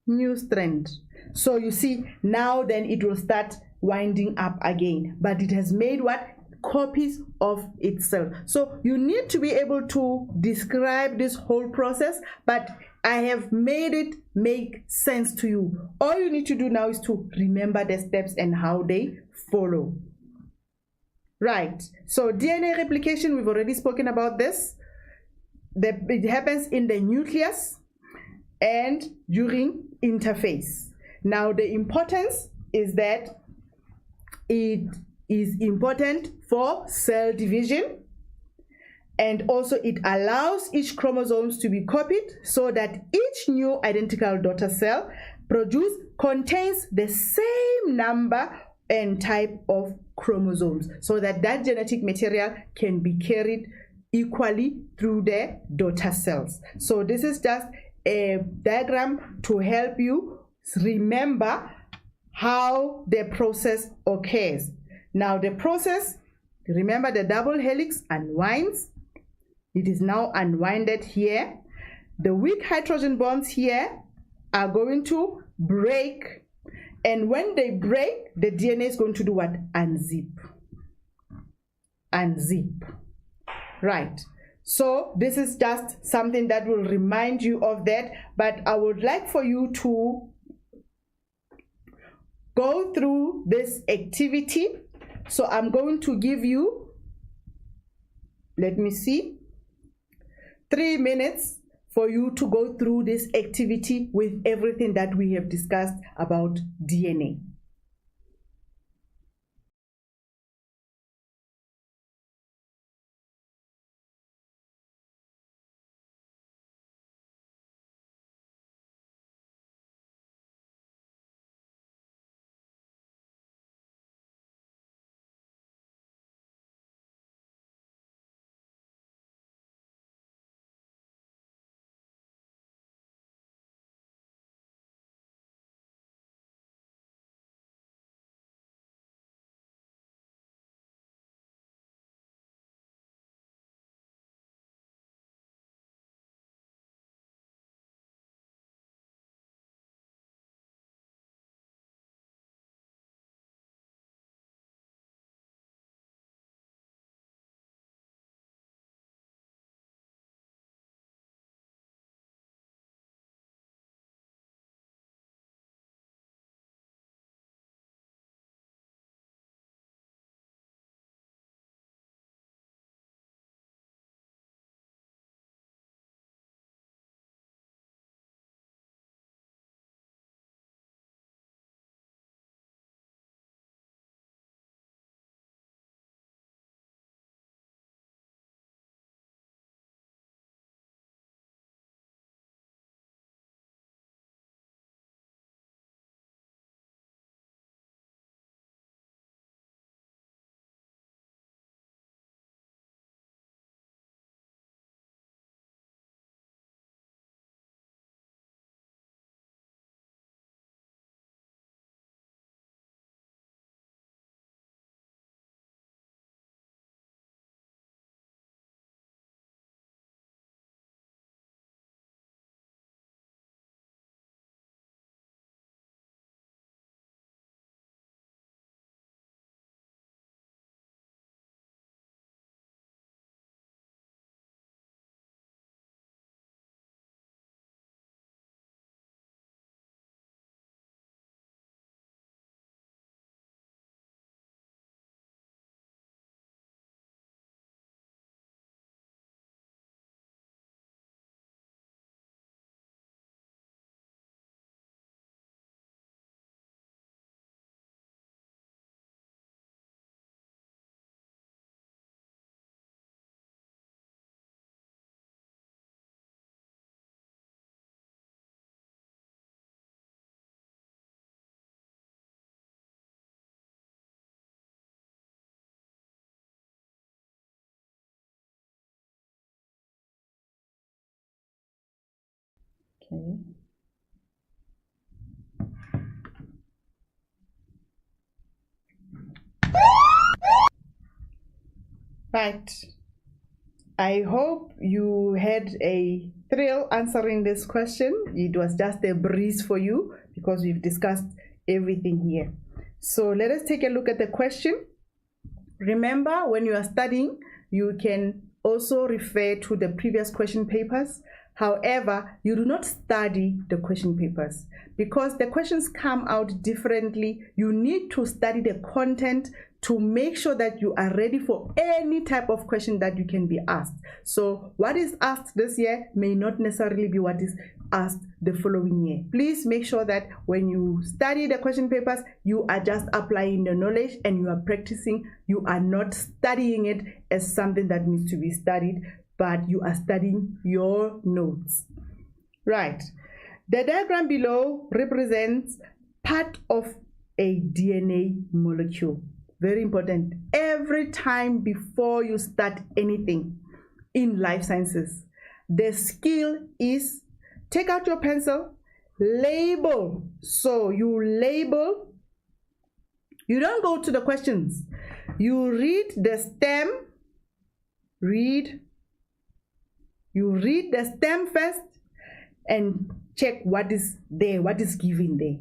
new strand. So you see, now then it will start winding up again, but it has made what? Copies of itself. So you need to be able to describe this whole process, but I have made it make sense to you. All you need to do now is to remember the steps and how they follow. Right, so DNA replication, we've already spoken about this. It happens in the nucleus and during interphase. Now the importance is that it is important for cell division, and also it allows each chromosomes to be copied so that each new identical daughter cell produced contains the same number and type of chromosomes, so that that genetic material can be carried equally through the daughter cells. So this is just a diagram to help you remember how the process occurs. Now the process, remember the double helix unwinds. It is now unwinded here. The weak hydrogen bonds here are going to break, and when they break, the DNA is going to do what? Unzip. Unzip. Right. So this is just something that will remind you of that, but I would like for you to go through this activity. So I'm going to give you, let me see, 3 minutes for you to go through this activity with everything that we have discussed about DNA. Okay. Right. I hope you had a thrill answering this question. It was just a breeze for you because we've discussed everything here. So let us take a look at the question. Remember, when you are studying, you can also refer to the previous question papers. However, you do not study the question papers because the questions come out differently. You need to study the content to make sure that you are ready for any type of question that you can be asked. So what is asked this year may not necessarily be what is asked the following year. Please make sure that when you study the question papers, you are just applying the knowledge and you are practicing. You are not studying it as something that needs to be studied, but you are studying your notes. Right. The diagram below represents part of a DNA molecule. Very important. Every time before you start anything in life sciences, the skill is take out your pencil, label. So you label. You don't go to the questions. You read the stem. You read the stem first and check what is there, what is given there.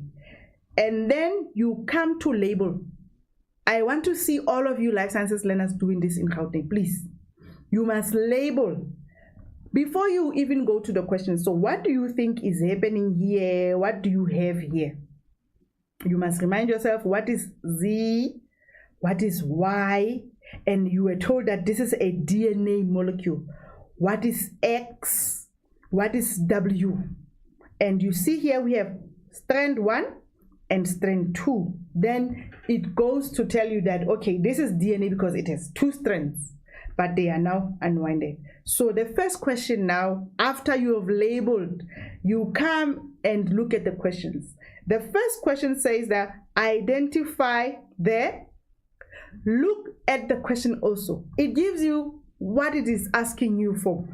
And then you come to label. I want to see all of you life sciences learners doing this in Gauteng, please. You must label before you even go to the question. So what do you think is happening here? What do you have here? You must remind yourself what is Z, what is Y, and you were told that this is a DNA molecule. What is X? What is W? And you see here we have strand 1 and strand 2. Then it goes to tell you that, okay, this is DNA because it has 2 strands, but they are now unwinded. So the first question now, after you have labeled, you come and look at the questions. The first question says that identify the, look at the question also. It gives you what it is asking you for.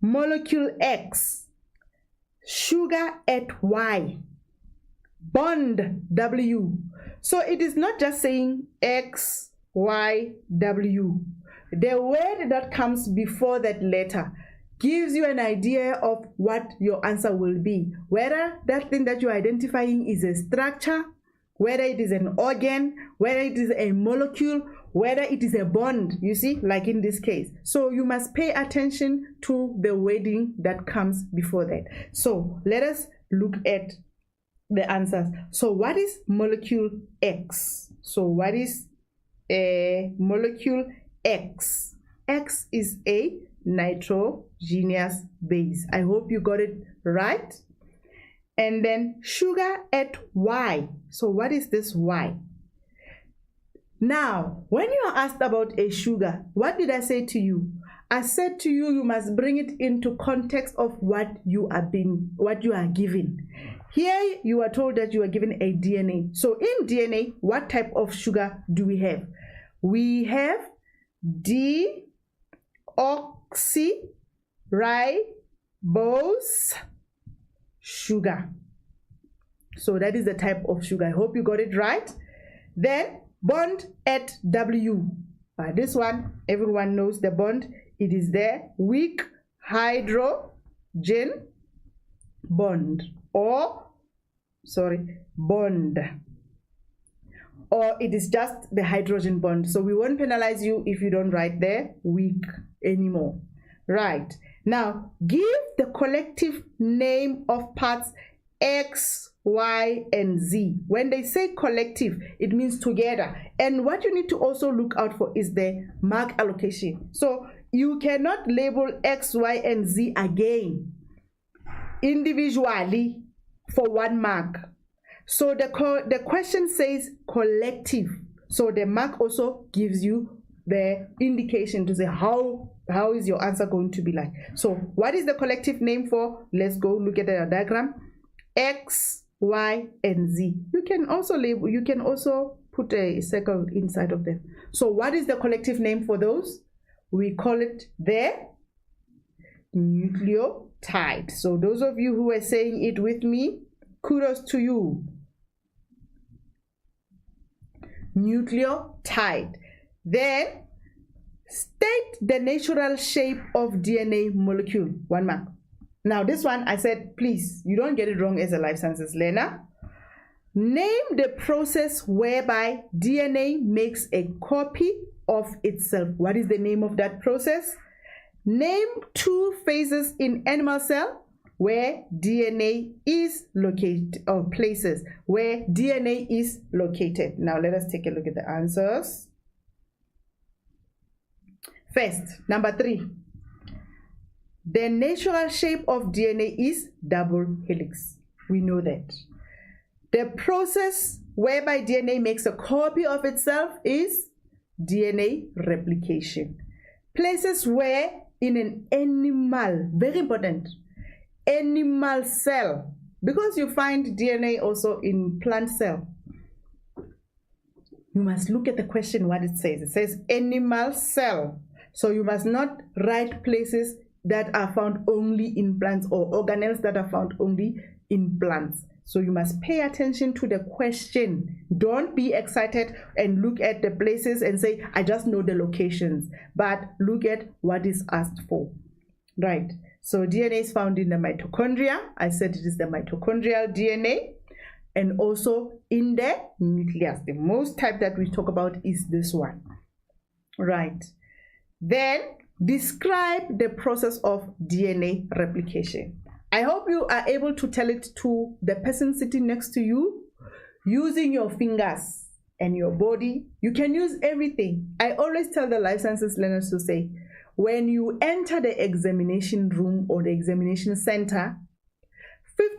Molecule X, sugar at Y, bond W. So it is not just saying X, Y, W. The word that comes before that letter gives you an idea of what your answer will be. Whether that thing that you're identifying is a structure, whether it is an organ, whether it is a molecule, whether it is a bond, you see, like in this case. So you must pay attention to the wording that comes before that. So let us look at the answers. So what is molecule X? So what is a molecule X? X is a nitrogenous base. I hope you got it right. And then sugar at Y. So what is this Y? Now, when you are asked about a sugar, what did I say to you? I said to you, you must bring it into context of what you are given. Here you are told that you are given a DNA. So in DNA, what type of sugar do we have? We have deoxyribose sugar. So that is the type of sugar. I hope you got it right. Then bond at W. This one, everyone knows the bond. It is there. Weak hydrogen bond. Bond. Or it is just the hydrogen bond. So we won't penalize you if you don't write there weak anymore. Right. Now, give the collective name of parts X, Y, and Z. When they say collective, it means together. And what you need to also look out for is the mark allocation. So you cannot label X, Y, and Z again individually for 1 mark. So the question says collective. So the mark also gives you the indication to say how is your answer going to be like. So what is the collective name for? Let's go look at the diagram. X, Y, and Z. You can also label, you can also put a circle inside of them. So what is the collective name for those? We call it the nucleotide. So those of you who are saying it with me, kudos to you. Nucleotide. Then state the natural shape of DNA molecule. 1 mark. Now this one I said, please, you don't get it wrong as a life sciences learner. Name the process whereby DNA makes a copy of itself. What is the name of that process? Name 2 phases in animal cell where DNA is located, or places where DNA is located. Now let us take a look at the answers. First, number 3. The natural shape of DNA is double helix. We know that. The process whereby DNA makes a copy of itself is DNA replication. Places where in an animal, very important, animal cell, because you find DNA also in plant cell. You must look at the question, what it says. It says animal cell. So you must not write places that are found only in plants or organelles that are found only in plants. So you must pay attention to the question. Don't be excited and look at the places and say, I just know the locations, but look at what is asked for. Right. So DNA is found in the mitochondria. I said it is the mitochondrial DNA, and also in the nucleus. The most type that we talk about is this one. Right. Then describe the process of DNA replication. I hope you are able to tell it to the person sitting next to you using your fingers and your body. You can use everything. I always tell the life sciences learners to say, when you enter the examination room or the examination center,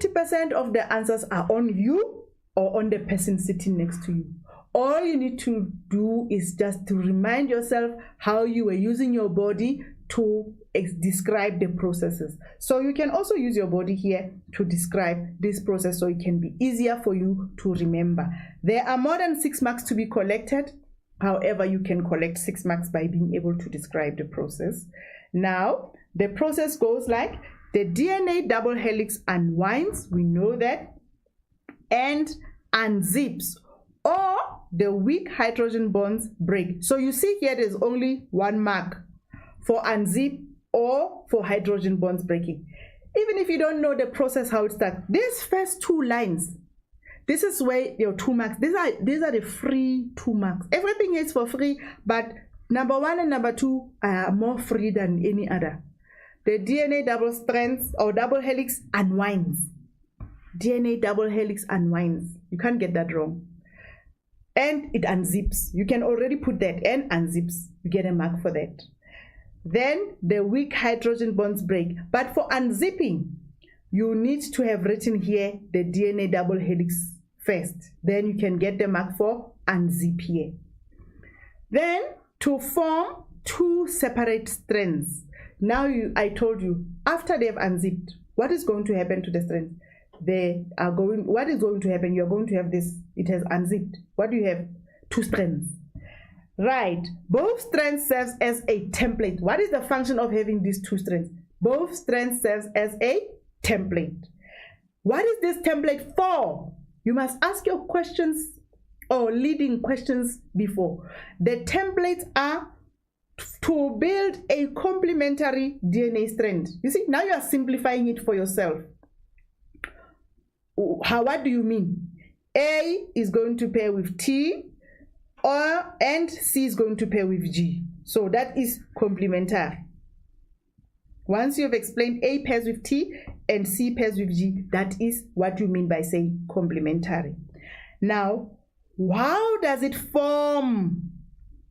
50% of the answers are on you or on the person sitting next to you. All you need to do is just to remind yourself how you were using your body to describe the processes. So you can also use your body here to describe this process so it can be easier for you to remember. There are more than 6 marks to be collected. However, you can collect 6 marks by being able to describe the process. Now, the process goes like the DNA double helix unwinds, we know that, and unzips, or the weak hydrogen bonds break. So you see here there's only 1 mark for unzip or for hydrogen bonds breaking. Even if you don't know the process, how it starts, these first 2 lines, this is where your 2 marks, these are the free 2 marks. Everything is for free, but number 1 and number 2 are more free than any other. The DNA double strands or double helix unwinds. DNA double helix unwinds. You can't get that wrong. And it unzips. You can already put that, and unzips. You get a mark for that. Then the weak hydrogen bonds break. But for unzipping, you need to have written here the DNA double helix first. Then you can get the mark for unzip here. Then to form 2 separate strands. Now I told you, after they've unzipped, what is going to happen to the strands? What is going to happen? You're going to have this, it has unzipped. What do you have? 2 strands. Right, both strands serves as a template. What is the function of having these 2 strands? Both strands serves as a template. What is this template for? You must ask your questions or leading questions before. The templates are to build a complementary DNA strand. You see, now you are simplifying it for yourself. What do you mean? A is going to pair with T, and C is going to pair with G. So that is complementary. Once you have explained A pairs with T and C pairs with G, that is what you mean by saying complementary. Now, how does it form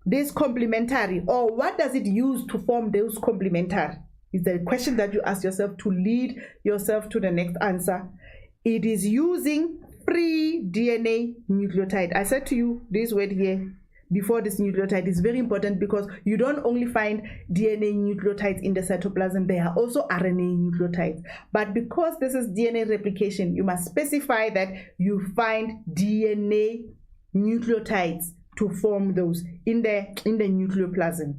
this complementary, or what does it use to form those complementary? Is the question that you ask yourself to lead yourself to the next answer. It is using free DNA nucleotide. I said to you this word here before, this nucleotide is very important because you don't only find DNA nucleotides in the cytoplasm, there are also RNA nucleotides. But because this is DNA replication, you must specify that you find DNA nucleotides to form those in the nucleoplasm.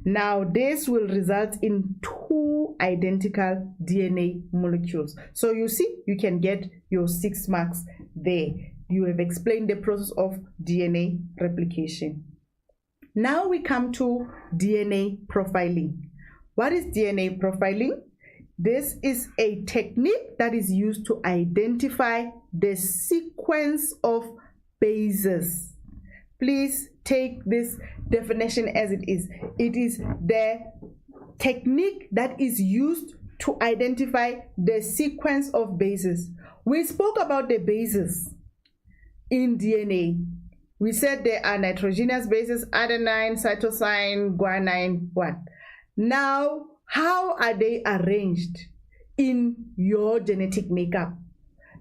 Now this will result in 2 identical DNA molecules. So you see, you can get your 6 marks there. You have explained the process of DNA replication. Now we come to DNA profiling. What is DNA profiling? This is a technique that is used to identify the sequence of bases. Please take this definition as it is. It is the technique that is used to identify the sequence of bases. We spoke about the bases in DNA. We said there are nitrogenous bases, adenine, cytosine, guanine, what? Now, how are they arranged in your genetic makeup?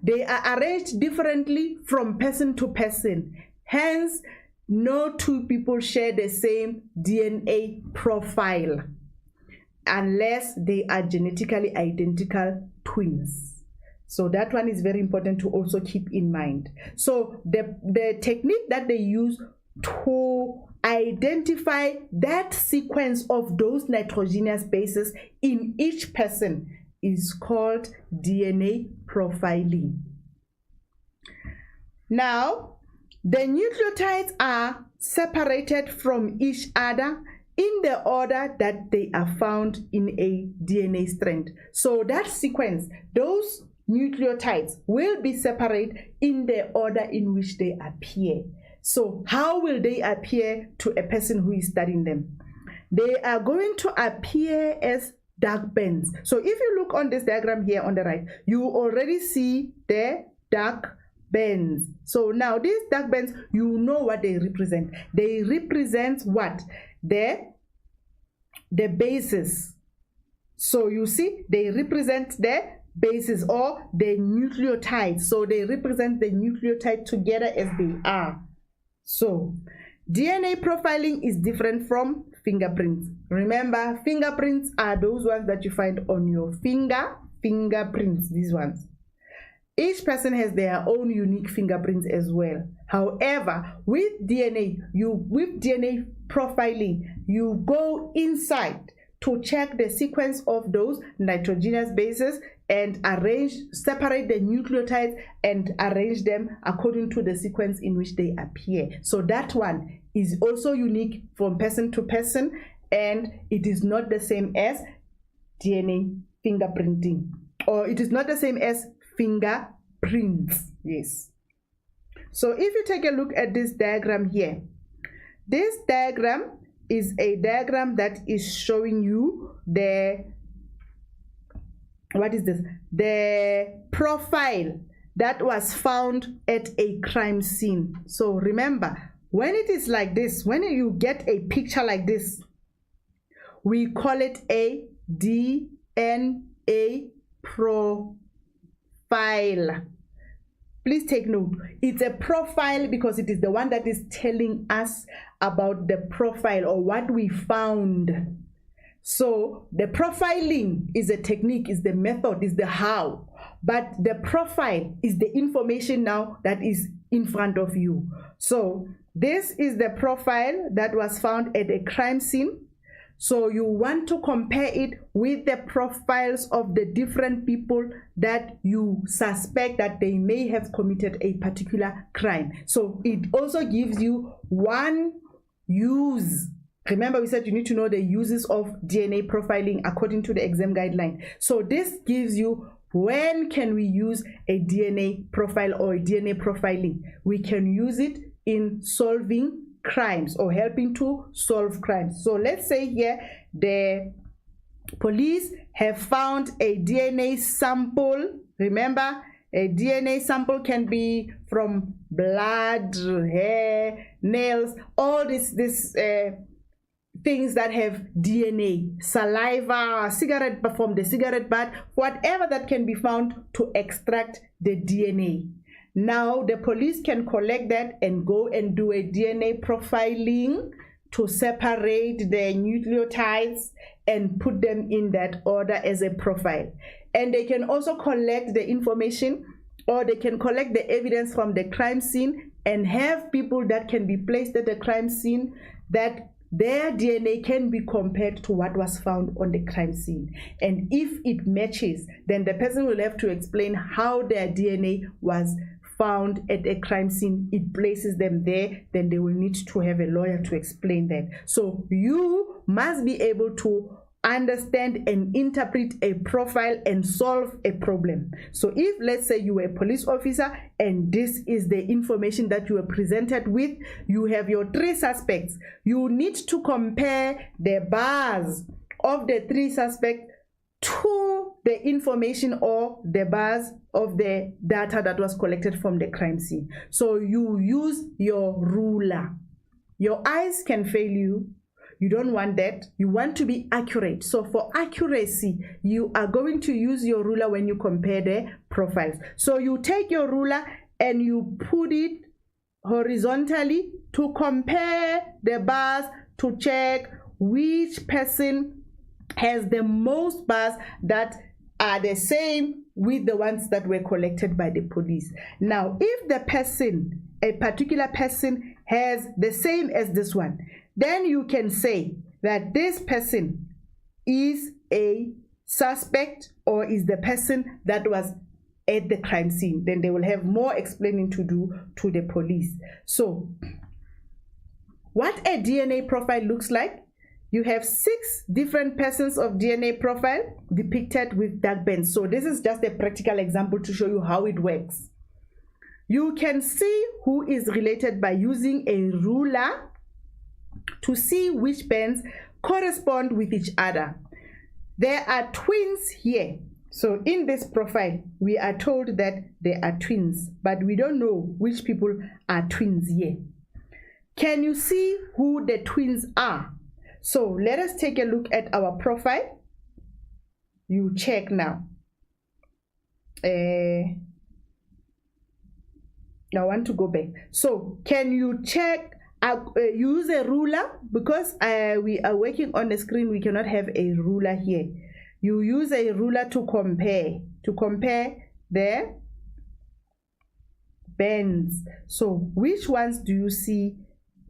They are arranged differently from person to person. Hence, no two people share the same DNA profile unless they are genetically identical twins. So that one is very important to also keep in mind. So the technique that they use to identify that sequence of those nitrogenous bases in each person is called DNA profiling. Now, the nucleotides are separated from each other in the order that they are found in a DNA strand. So that sequence, those nucleotides will be separate in the order in which they appear. So how will they appear to a person who is studying them? They are going to appear as dark bands. So if you look on this diagram here on the right, you already see the dark bands. So now these dark bands, you know what they represent. They represent what? The bases. So you see, they represent the bases or the nucleotides. So they represent the nucleotide together as they are. So DNA profiling is different from fingerprints. Remember, fingerprints are those ones that you find on your fingerprints, these ones. Each person has their own unique fingerprints as well. However, with DNA profiling, you go inside to check the sequence of those nitrogenous bases and separate the nucleotides and arrange them according to the sequence in which they appear. So that one is also unique from person to person, and it is not the same as DNA fingerprinting, or it is not the same as fingerprints. Yes. So if you take a look at this diagram here, this diagram is a diagram that is showing you the profile that was found at a crime scene. So remember, when it is like this, when you get a picture like this, we call it a DNA profile. Please take note. It's a profile because it is the one that is telling us about the profile or what we found. So the profiling is a technique, is the method, is the how. But the profile is the information now that is in front of you. So this is the profile that was found at a crime scene. So you want to compare it with the profiles of the different people that you suspect that they may have committed a particular crime. So it also gives you one use. Remember, we said you need to know the uses of DNA profiling according to the exam guideline. So this gives you when can we use a DNA profile or a DNA profiling. We can use it in solving crimes or helping to solve crimes. So let's say here the police have found a DNA sample. Remember, a DNA sample can be from blood, hair, nails, all these things that have DNA, saliva, cigarette from the cigarette butt, whatever that can be found to extract the DNA. Now the police can collect that and go and do a DNA profiling to separate the nucleotides and put them in that order as a profile. And they can also collect the information, or they can collect the evidence from the crime scene and have people that can be placed at the crime scene that their DNA can be compared to what was found on the crime scene. And if it matches, then the person will have to explain how their DNA was found at a crime scene. It places them there, then they will need to have a lawyer to explain that. So you must be able to understand and interpret a profile and solve a problem. So if, let's say, you were a police officer and this is the information that you were presented with, you have your three suspects. You need to compare the bars of the three suspects to the information or the bars of the data that was collected from the crime scene. So you use your ruler. Your eyes can fail you. You don't want that. You want to be accurate. So for accuracy, you are going to use your ruler when you compare the profiles. So you take your ruler and you put it horizontally to compare the bars to check which person has the most bars that are the same with the ones that were collected by the police. Now, if the person, a particular person, has the same as this one, then you can say that this person is a suspect or is the person that was at the crime scene. Then they will have more explaining to do to the police. So, what a DNA profile looks like: you have 6 different persons of DNA profile depicted with dark bands. So this is just a practical example to show you how it works. You can see who is related by using a ruler to see which bands correspond with each other. There are twins here. So in this profile, we are told that they are twins, but we don't know which people are twins here. Can you see who the twins are? So let us take a look at our profile. You check now. I want to go back. So can you check, use a ruler, because we are working on the screen, we cannot have a ruler here. You use a ruler to compare the bands. So which ones do you see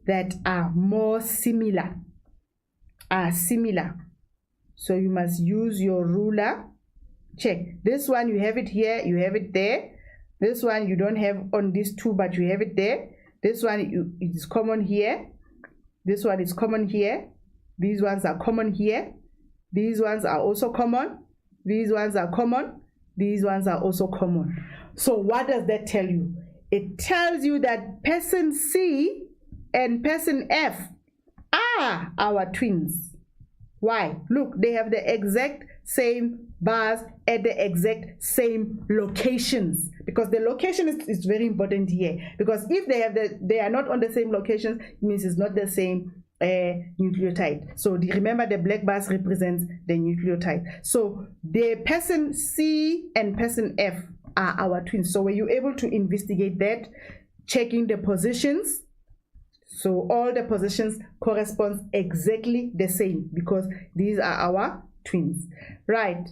that are more similar? Are similar. So you must use your ruler. Check. This one, you have it here, you have it there. This one you don't have on these two, but you have it there. This one it is common here. This one is common here. These ones are common here. These ones are also common. These ones are common. These ones are also common. So what does that tell you? It tells you that person C and person F are our twins. Why? Look, they have the exact same bars at the exact same locations, because the location is very important here, because if they are not on the same locations, it means it's not the same nucleotide. So remember, the black bars represents the nucleotide. So the person C and person F are our twins. So were you able to investigate that, checking the positions? So all the positions correspond exactly the same, because these are our twins, right?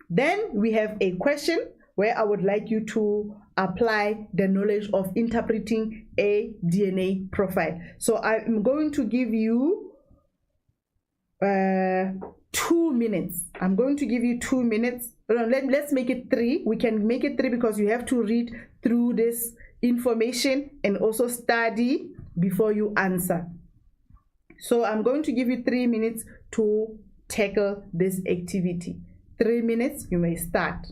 Then we have a question where I would like you to apply the knowledge of interpreting a DNA profile. So I'm going to give you 2 minutes. I'm going to give you 2 minutes. Let's make it 3. We can make it 3 because you have to read through this information and also study before you answer. So I'm going to give you 3 minutes to tackle this activity. 3 minutes, you may start.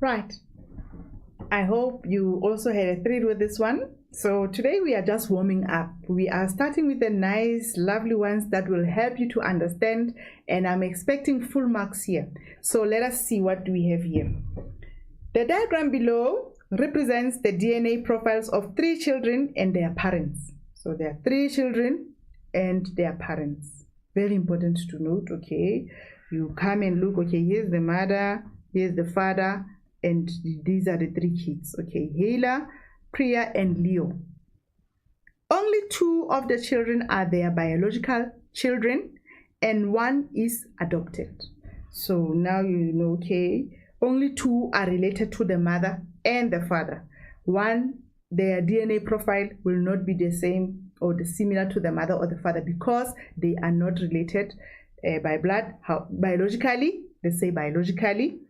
Right. I hope you also had a thrill with this one. So today we are just warming up. We are starting with the nice, lovely ones that will help you to understand, and I'm expecting full marks here. So let us see what we have here. The diagram below represents the DNA profiles of 3 children and their parents. So there are 3 children and their parents. Very important to note, okay? You come and look, okay, here's the mother, here's the father, and these are the 3 kids, okay? Hela, Priya, and Leo. Only 2 of the children are their biological children, and 1 is adopted. So now you know, okay, only 2 are related to the mother and the father. 1, their DNA profile will not be the same or similar to the mother or the father because they are not related by blood. Biologically, they say biologically,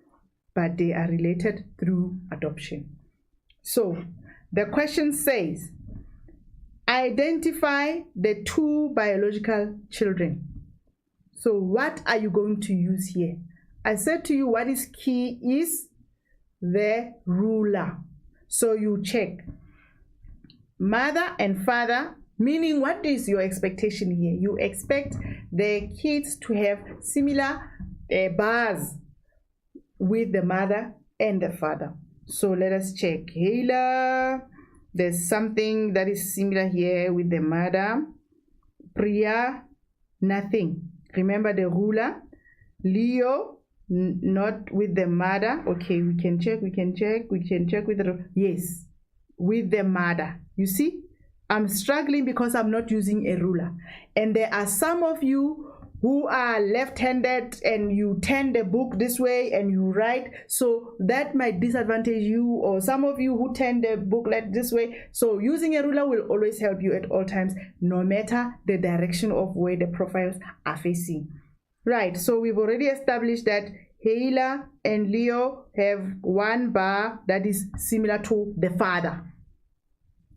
but they are related through adoption. So the question says, identify the 2 biological children. So what are you going to use here? I said to you what is key is the ruler. So you check mother and father, meaning what is your expectation here? You expect the kids to have similar bars with the mother and the father. So let us check. Hela, there's something that is similar here with the mother. Priya, nothing. Remember the ruler. Leo, not with the mother. Okay, we can check with the, yes, with the mother. You see, I'm struggling because I'm not using a ruler. And there are some of you who are left-handed and you turn the book this way and you write, so that might disadvantage you, or some of you who turn the booklet this way. So using a ruler will always help you at all times, no matter the direction of where the profiles are facing. Right, so we've already established that Hela and Leo have 1 bar that is similar to the father.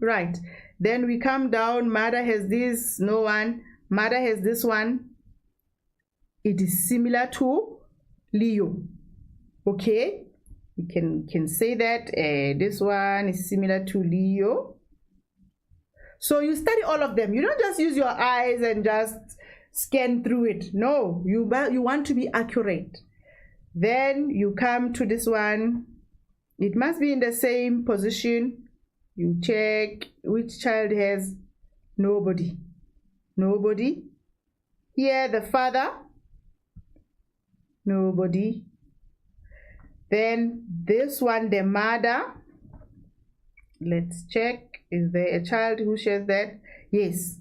Right, then we come down, mother has this, no one, mother has this one. It is similar to Leo. Okay, we can say that this one is similar to Leo. So you study all of them. You don't just use your eyes and just scan through it. No, you want to be accurate. Then you come to this one. It must be in the same position. You check which child has nobody. Nobody. Here the father. Nobody. Then this one, the mother. Let's check. Is there a child who shares that? Yes.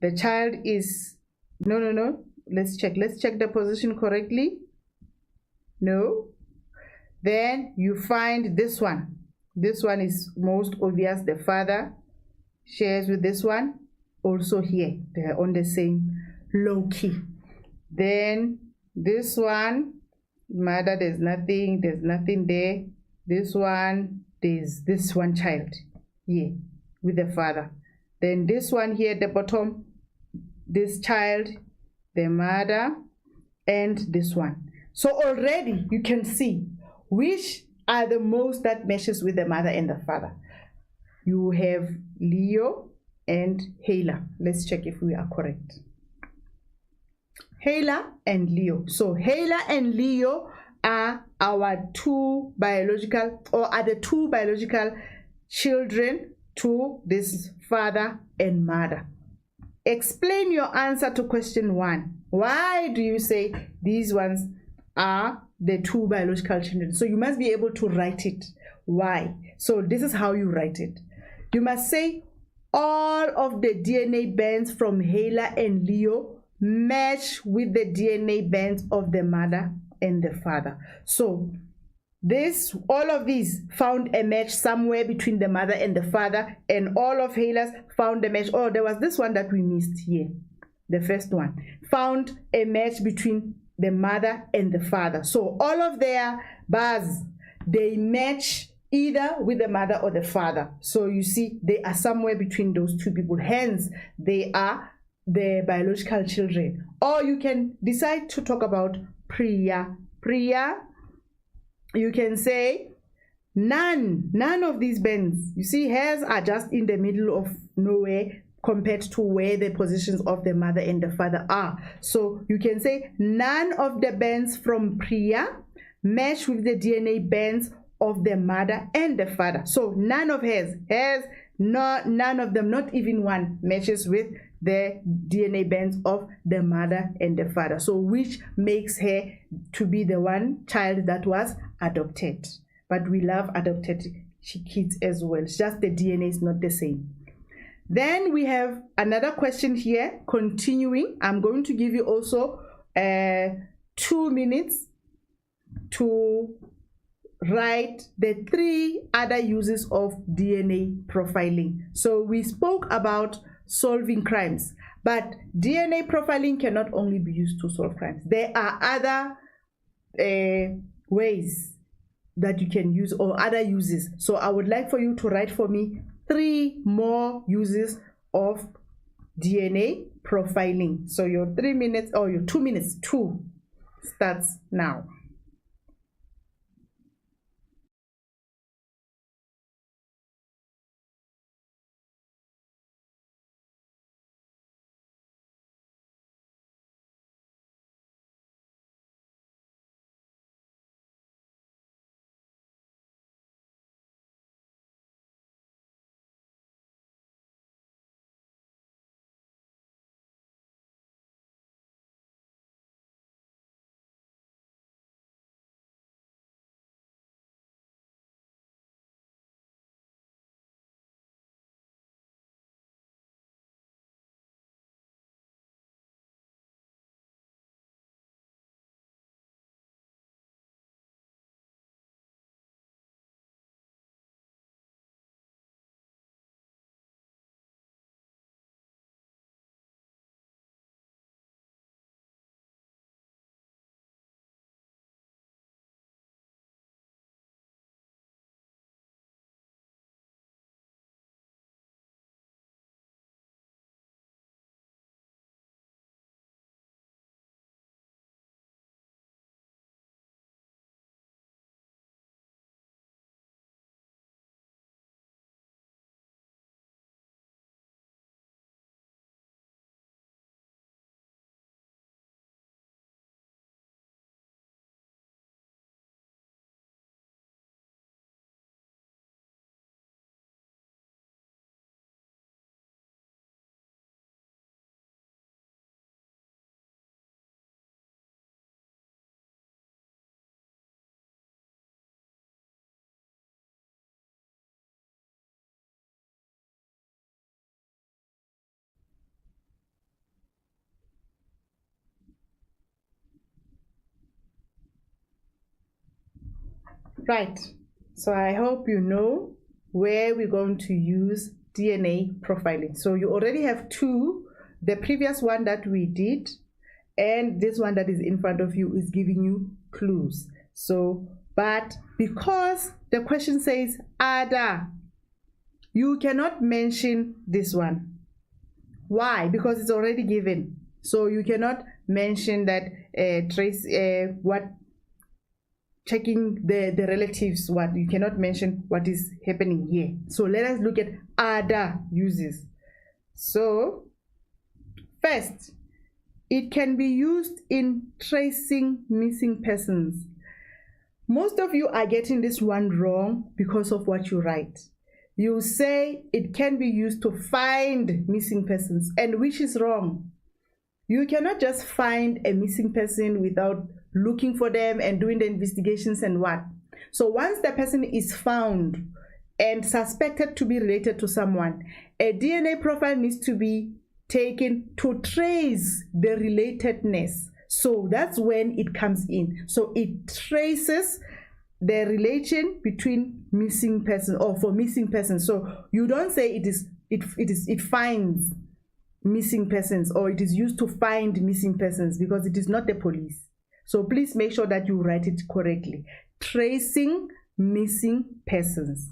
The child is no. Let's check the position correctly. No. Then you find this one. This one is most obvious. The father shares with this one. Also here, they are on the same low key. Then this one, mother, there's nothing there. This one, there's this one child here with the father. Then this one here at the bottom, this child, the mother, and this one. So already you can see which are the most that meshes with the mother and the father. You have Leo and Hela. Let's check if we are correct. Hela and Leo. So Hela and Leo are our 2 biological, or are the 2 biological children to this father and mother. Explain your answer to question 1. Why do you say these ones are the 2 biological children? So you must be able to write it. Why? So this is how you write it. You must say all of the DNA bands from Hela and Leo match with the DNA bands of the mother and the father. So all of these found a match somewhere between the mother and the father, and all of Hela's found a match. Oh, there was this one that we missed here. The first one found a match between the mother and the father. So all of their bars, they match either with the mother or the father. So you see, they are somewhere between those 2 people. Hence, they are the biological children. Or you can decide to talk about Priya. Priya, you can say none of these bands, you see, hairs are just in the middle of nowhere compared to where the positions of the mother and the father are. So you can say none of the bands from Priya match with the DNA bands of the mother and the father. So none of hers, none of them, not even one, matches with the DNA bands of the mother and the father. So which makes her to be the one child that was adopted. But we love adopted kids as well. It's just the DNA is not the same. Then we have another question here, continuing. I'm going to give you also 2 minutes to write the 3 other uses of DNA profiling. So we spoke about solving crimes, but DNA profiling cannot only be used to solve crimes. There are other ways that you can use, or other uses. So I would like for you to write for me 3 more uses of DNA profiling. So your 3 minutes, or your 2 minutes, 2 starts now. Right, so I hope you know where we're going to use DNA profiling. So you already have 2, the previous one that we did, and this one that is in front of you is giving you clues. So, but because the question says other, you cannot mention this one. Why? Because it's already given. So you cannot mention that checking the relatives, what you cannot mention what is happening here. So let us look at other uses. So first, it can be used in tracing missing persons. Most of you are getting this one wrong because of what you write. You say it can be used to find missing persons, and which is wrong. You cannot just find a missing person without looking for them and doing the investigations and what. So once the person is found and suspected to be related to someone, a DNA profile needs to be taken to trace the relatedness. So that's when it comes in. So it traces the relation between missing person, or for missing persons. So you don't say it finds missing persons, or it is used to find missing persons, because it is not the police. So please make sure that you write it correctly. Tracing missing persons.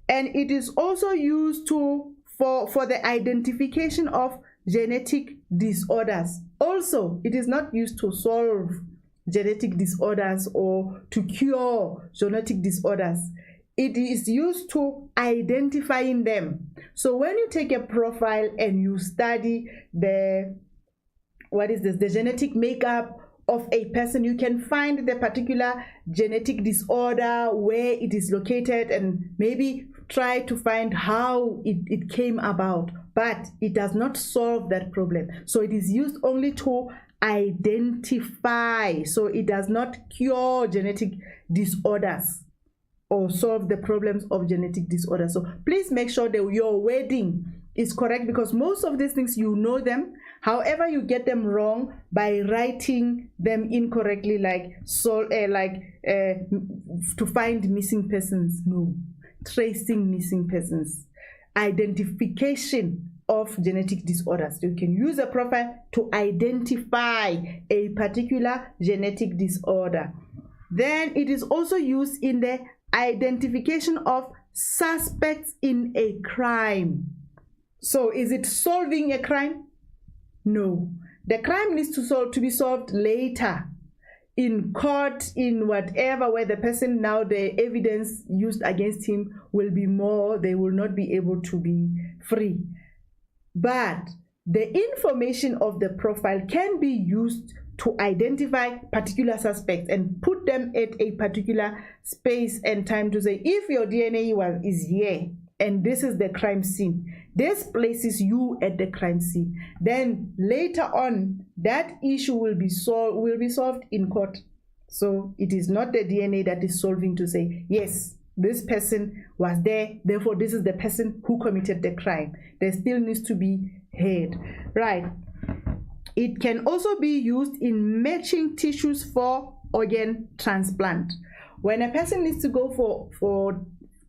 And it is also used for the identification of genetic disorders. Also, it is not used to solve genetic disorders or to cure genetic disorders. it is used to identifying them. So when you take a profile and you study the genetic makeup of a person, you can find the particular genetic disorder, where it is located, and maybe try to find how it came about. But it does not solve that problem. So it is used only to identify. So it does not cure genetic disorders or solve the problems of genetic disorders. So please make sure that your wording is correct, because most of these things you know them. However, you get them wrong by writing them incorrectly, to find missing persons. No, tracing missing persons, identification of genetic disorders. You can use a profile to identify a particular genetic disorder. Then it is also used in the identification of suspects in a crime. So is it solving a crime? No. The crime needs to be solved later in court, in whatever, where the person, now the evidence used against him will be more, they will not be able to be free. But the information of the profile can be used to identify particular suspects and put them at a particular space and time to say, if your DNA is here and this is the crime scene, this places you at the crime scene, then later on that issue will be solved in court. So it is not the DNA that is solving to say, yes, this person was there, therefore this is the person who committed the crime. There still needs to be heard, right? It can also be used in matching tissues for organ transplant. When a person needs to go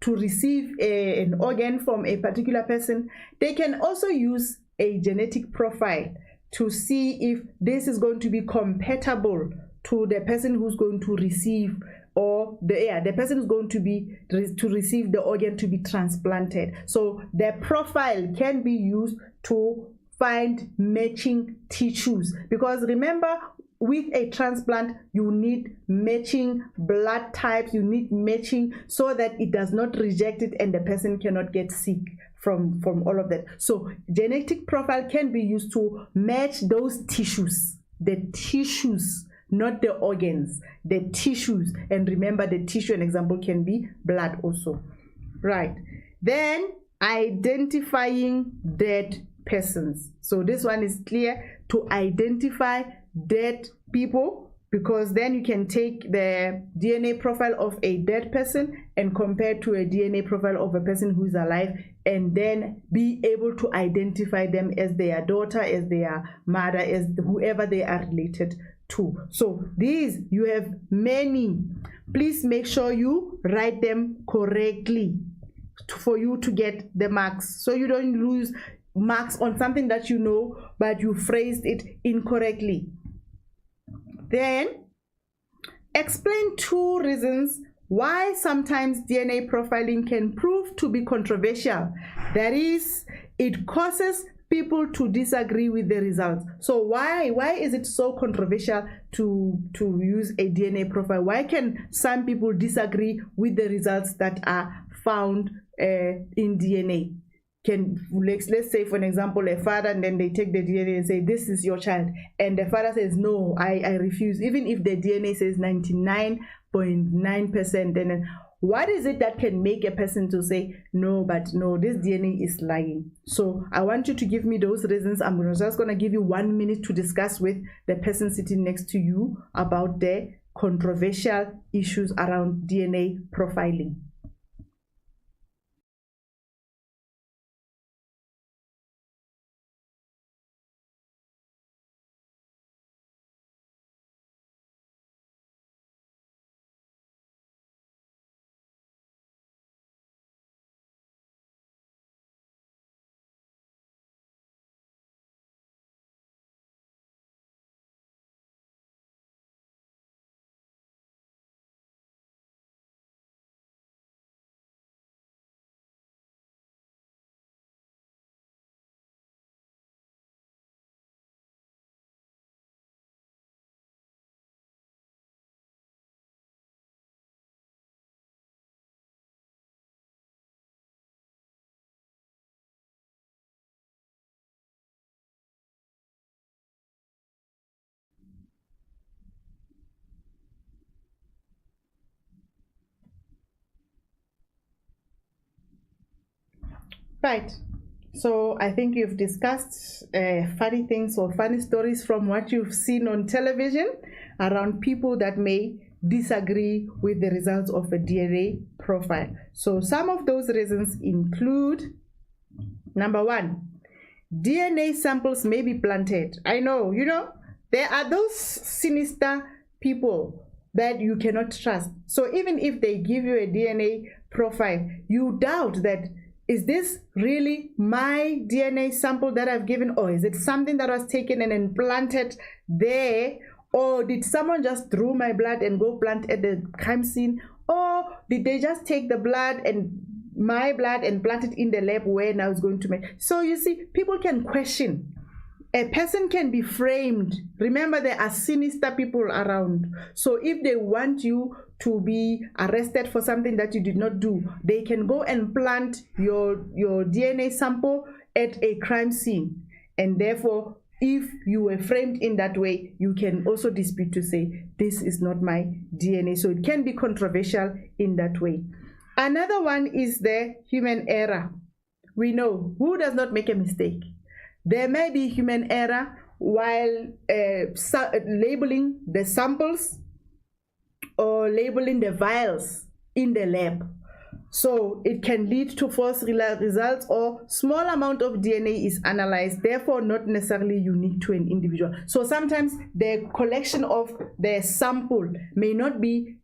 to receive an organ from a particular person, they can also use a genetic profile to see if this is going to be compatible to the person who's going to receive, or the person is going to receive the organ to be transplanted. So the profile can be used to find matching tissues, because remember, with a transplant you need matching blood types, you need matching so that it does not reject it and the person cannot get sick from all of that. So genetic profile can be used to match those tissues, the tissues, not the organs, the tissues. And remember, the tissue, an example can be blood also, right? Then identifying dead persons. So this one is clear, to identify dead people, because then you can take the DNA profile of a dead person and compare to a DNA profile of a person who is alive, and then be able to identify them as their daughter, as their mother, as whoever they are related to. So these, you have many. Please make sure you write them correctly for you to get the marks, so you don't lose marks on something that you know but you phrased it incorrectly. Then explain 2 reasons why sometimes DNA profiling can prove to be controversial. That is, it causes people to disagree with the results. So why is it so controversial to use a DNA profile? Why can some people disagree with the results that are found in DNA? Let's say, for an example, a father, and then they take the DNA and say, this is your child, and the father says, no, I refuse, even if the DNA says 99.9%. Then what is it that can make a person to say, no, but no, this DNA is lying? So I want you to give me those reasons. I'm just going to give you 1 minute to discuss with the person sitting next to you about the controversial issues around DNA profiling. Right. So I think you've discussed funny things or funny stories from what you've seen on television around people that may disagree with the results of a DNA profile. So some of those reasons include, number one, DNA samples may be planted. I know, there are those sinister people that you cannot trust. So even if they give you a DNA profile, you doubt that, is this really my DNA sample that I've given, or is it something that was taken and implanted there, or did someone just drew my blood and go plant at the crime scene, or did they just take the blood and my blood and plant it in the lab where now it's going to make? So you see, people can question. A person can be framed. Remember, there are sinister people around. So if they want you to be arrested for something that you did not do, they can go and plant your DNA sample at a crime scene. And therefore, if you were framed in that way, you can also dispute to say, this is not my DNA. So it can be controversial in that way. Another one is the human error. We know who does not make a mistake. There may be human error while labeling the samples or labeling the vials in the lab. So it can lead to false results, or small amount of DNA is analyzed, therefore not necessarily unique to an individual. So sometimes the collection of the sample may not be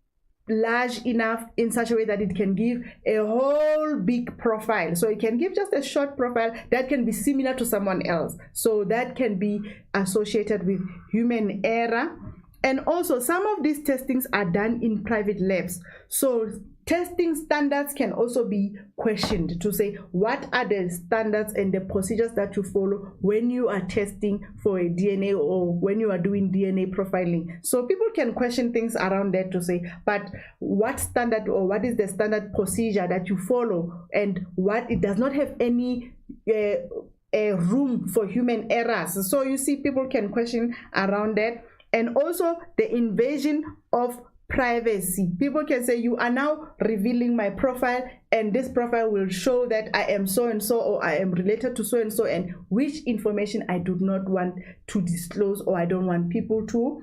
large enough in such a way that it can give a whole big profile. So it can give just a short profile that can be similar to someone else. So that can be associated with human error. And also some of these testings are done in private labs. So testing standards can also be questioned to say, what are the standards and the procedures that you follow when you are testing for a DNA or when you are doing DNA profiling? So people can question things around that to say, but what standard or what is the standard procedure that you follow, and what it does not have any room for human errors. So you see, people can question around that. And also the invasion of privacy. People can say, you are now revealing my profile, and this profile will show that I am so and so, or I am related to so and so, and which information I do not want to disclose, or I don't want people to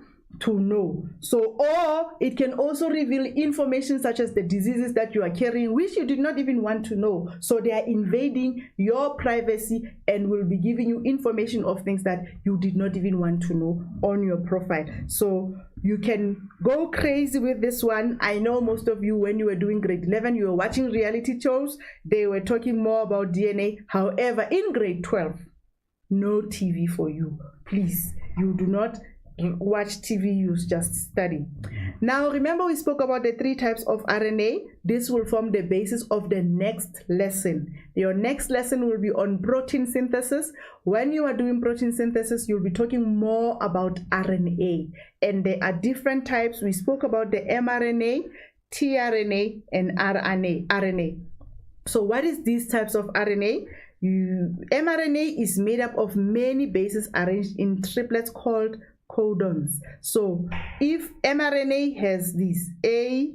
know. So, or it can also reveal information such as the diseases that you are carrying, which you did not even want to know. So they are invading your privacy and will be giving you information of things that you did not even want to know on your profile. So you can go crazy with this one. I know most of you, when you were doing grade 11, you were watching reality shows. They were talking more about DNA. However, in grade 12, no TV for you. Please, you do not watch TV, you just study. Now remember, we spoke about the 3 types of RNA. This will form the basis of the next lesson. Your next lesson will be on protein synthesis. When you are doing protein synthesis, you'll be talking more about RNA, and there are different types. We spoke about the mRNA, tRNA, and RNA. So what is these types of RNA? mRNA is made up of many bases arranged in triplets called codons. So if mRNA has this A,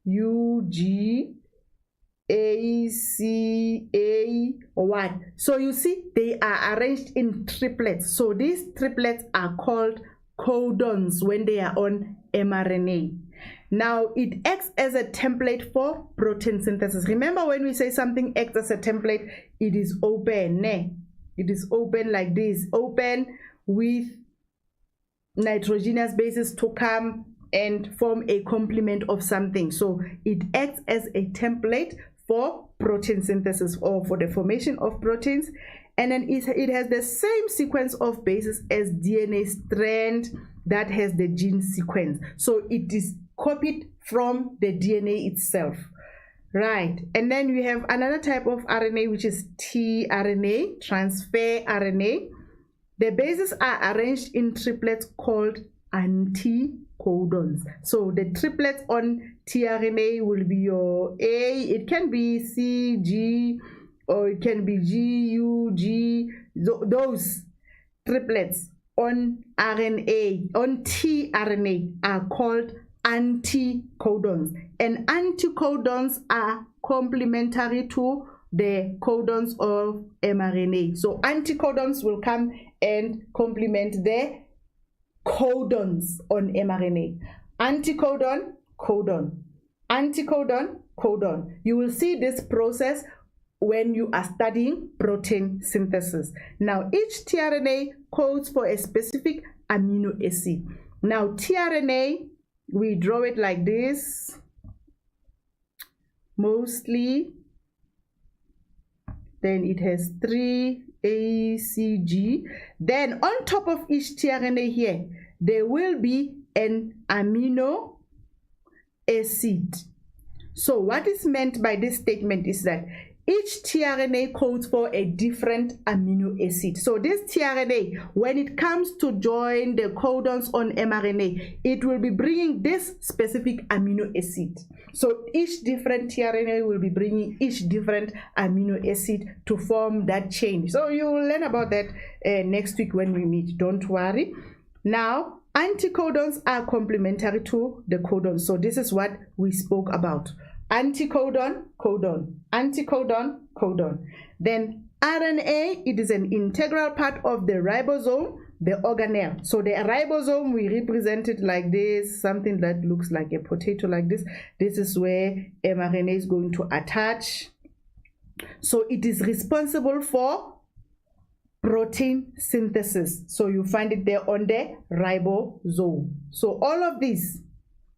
U, G, A, C, A, 1. So you see, they are arranged in triplets. So these triplets are called codons when they are on mRNA. Now it acts as a template for protein synthesis. Remember, when we say something acts as a template, it is open. It is open like this, open with nitrogenous bases to come and form a complement of something. So it acts as a template for protein synthesis, or for the formation of proteins. And then it has the same sequence of bases as DNA strand that has the gene sequence. So it is copied from the DNA itself. Right. And then we have another type of RNA, which is tRNA, transfer RNA. The bases are arranged in triplets called anticodons. So the triplets on tRNA will be your A, it can be C, G, or it can be G, U, G. Those triplets on RNA, on tRNA, are called anticodons. And anticodons are complementary to the codons of mRNA. So anticodons will come and complement the codons on mRNA. Anticodon, codon, anticodon, codon. You will see this process when you are studying protein synthesis. Now, each tRNA codes for a specific amino acid. Now, tRNA, we draw it like this, mostly. Then it has 3 A, C, G. Then on top of each tRNA here, there will be an amino acid. So what is meant by this statement is that each tRNA codes for a different amino acid. So this tRNA, when it comes to join the codons on mRNA, it will be bringing this specific amino acid. So each different tRNA will be bringing each different amino acid to form that chain. So you will learn about that next week when we meet. Don't worry. Now, anticodons are complementary to the codons. So this is what we spoke about. Anticodon, codon, anticodon, codon. Then RNA, it is an integral part of the ribosome, the organelle. So the ribosome, we represent it like this, something that looks like a potato like this. This is where mRNA is going to attach. So it is responsible for protein synthesis. So you find it there on the ribosome. So all of this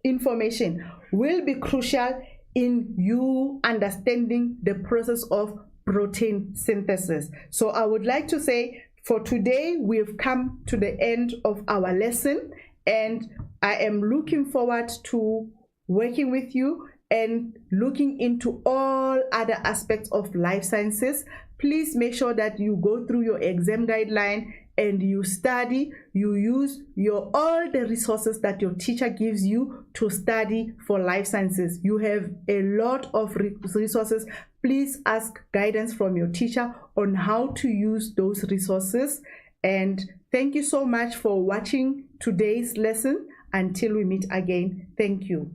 information will be crucial in you understanding the process of protein synthesis. So I would like to say for today, we've come to the end of our lesson, and I am looking forward to working with you and looking into all other aspects of life sciences. Please make sure that you go through your exam guideline and you study, you use all the resources that your teacher gives you to study for life sciences. You have a lot of resources. Please ask guidance from your teacher on how to use those resources. And thank you so much for watching today's lesson. Until we meet again, thank you.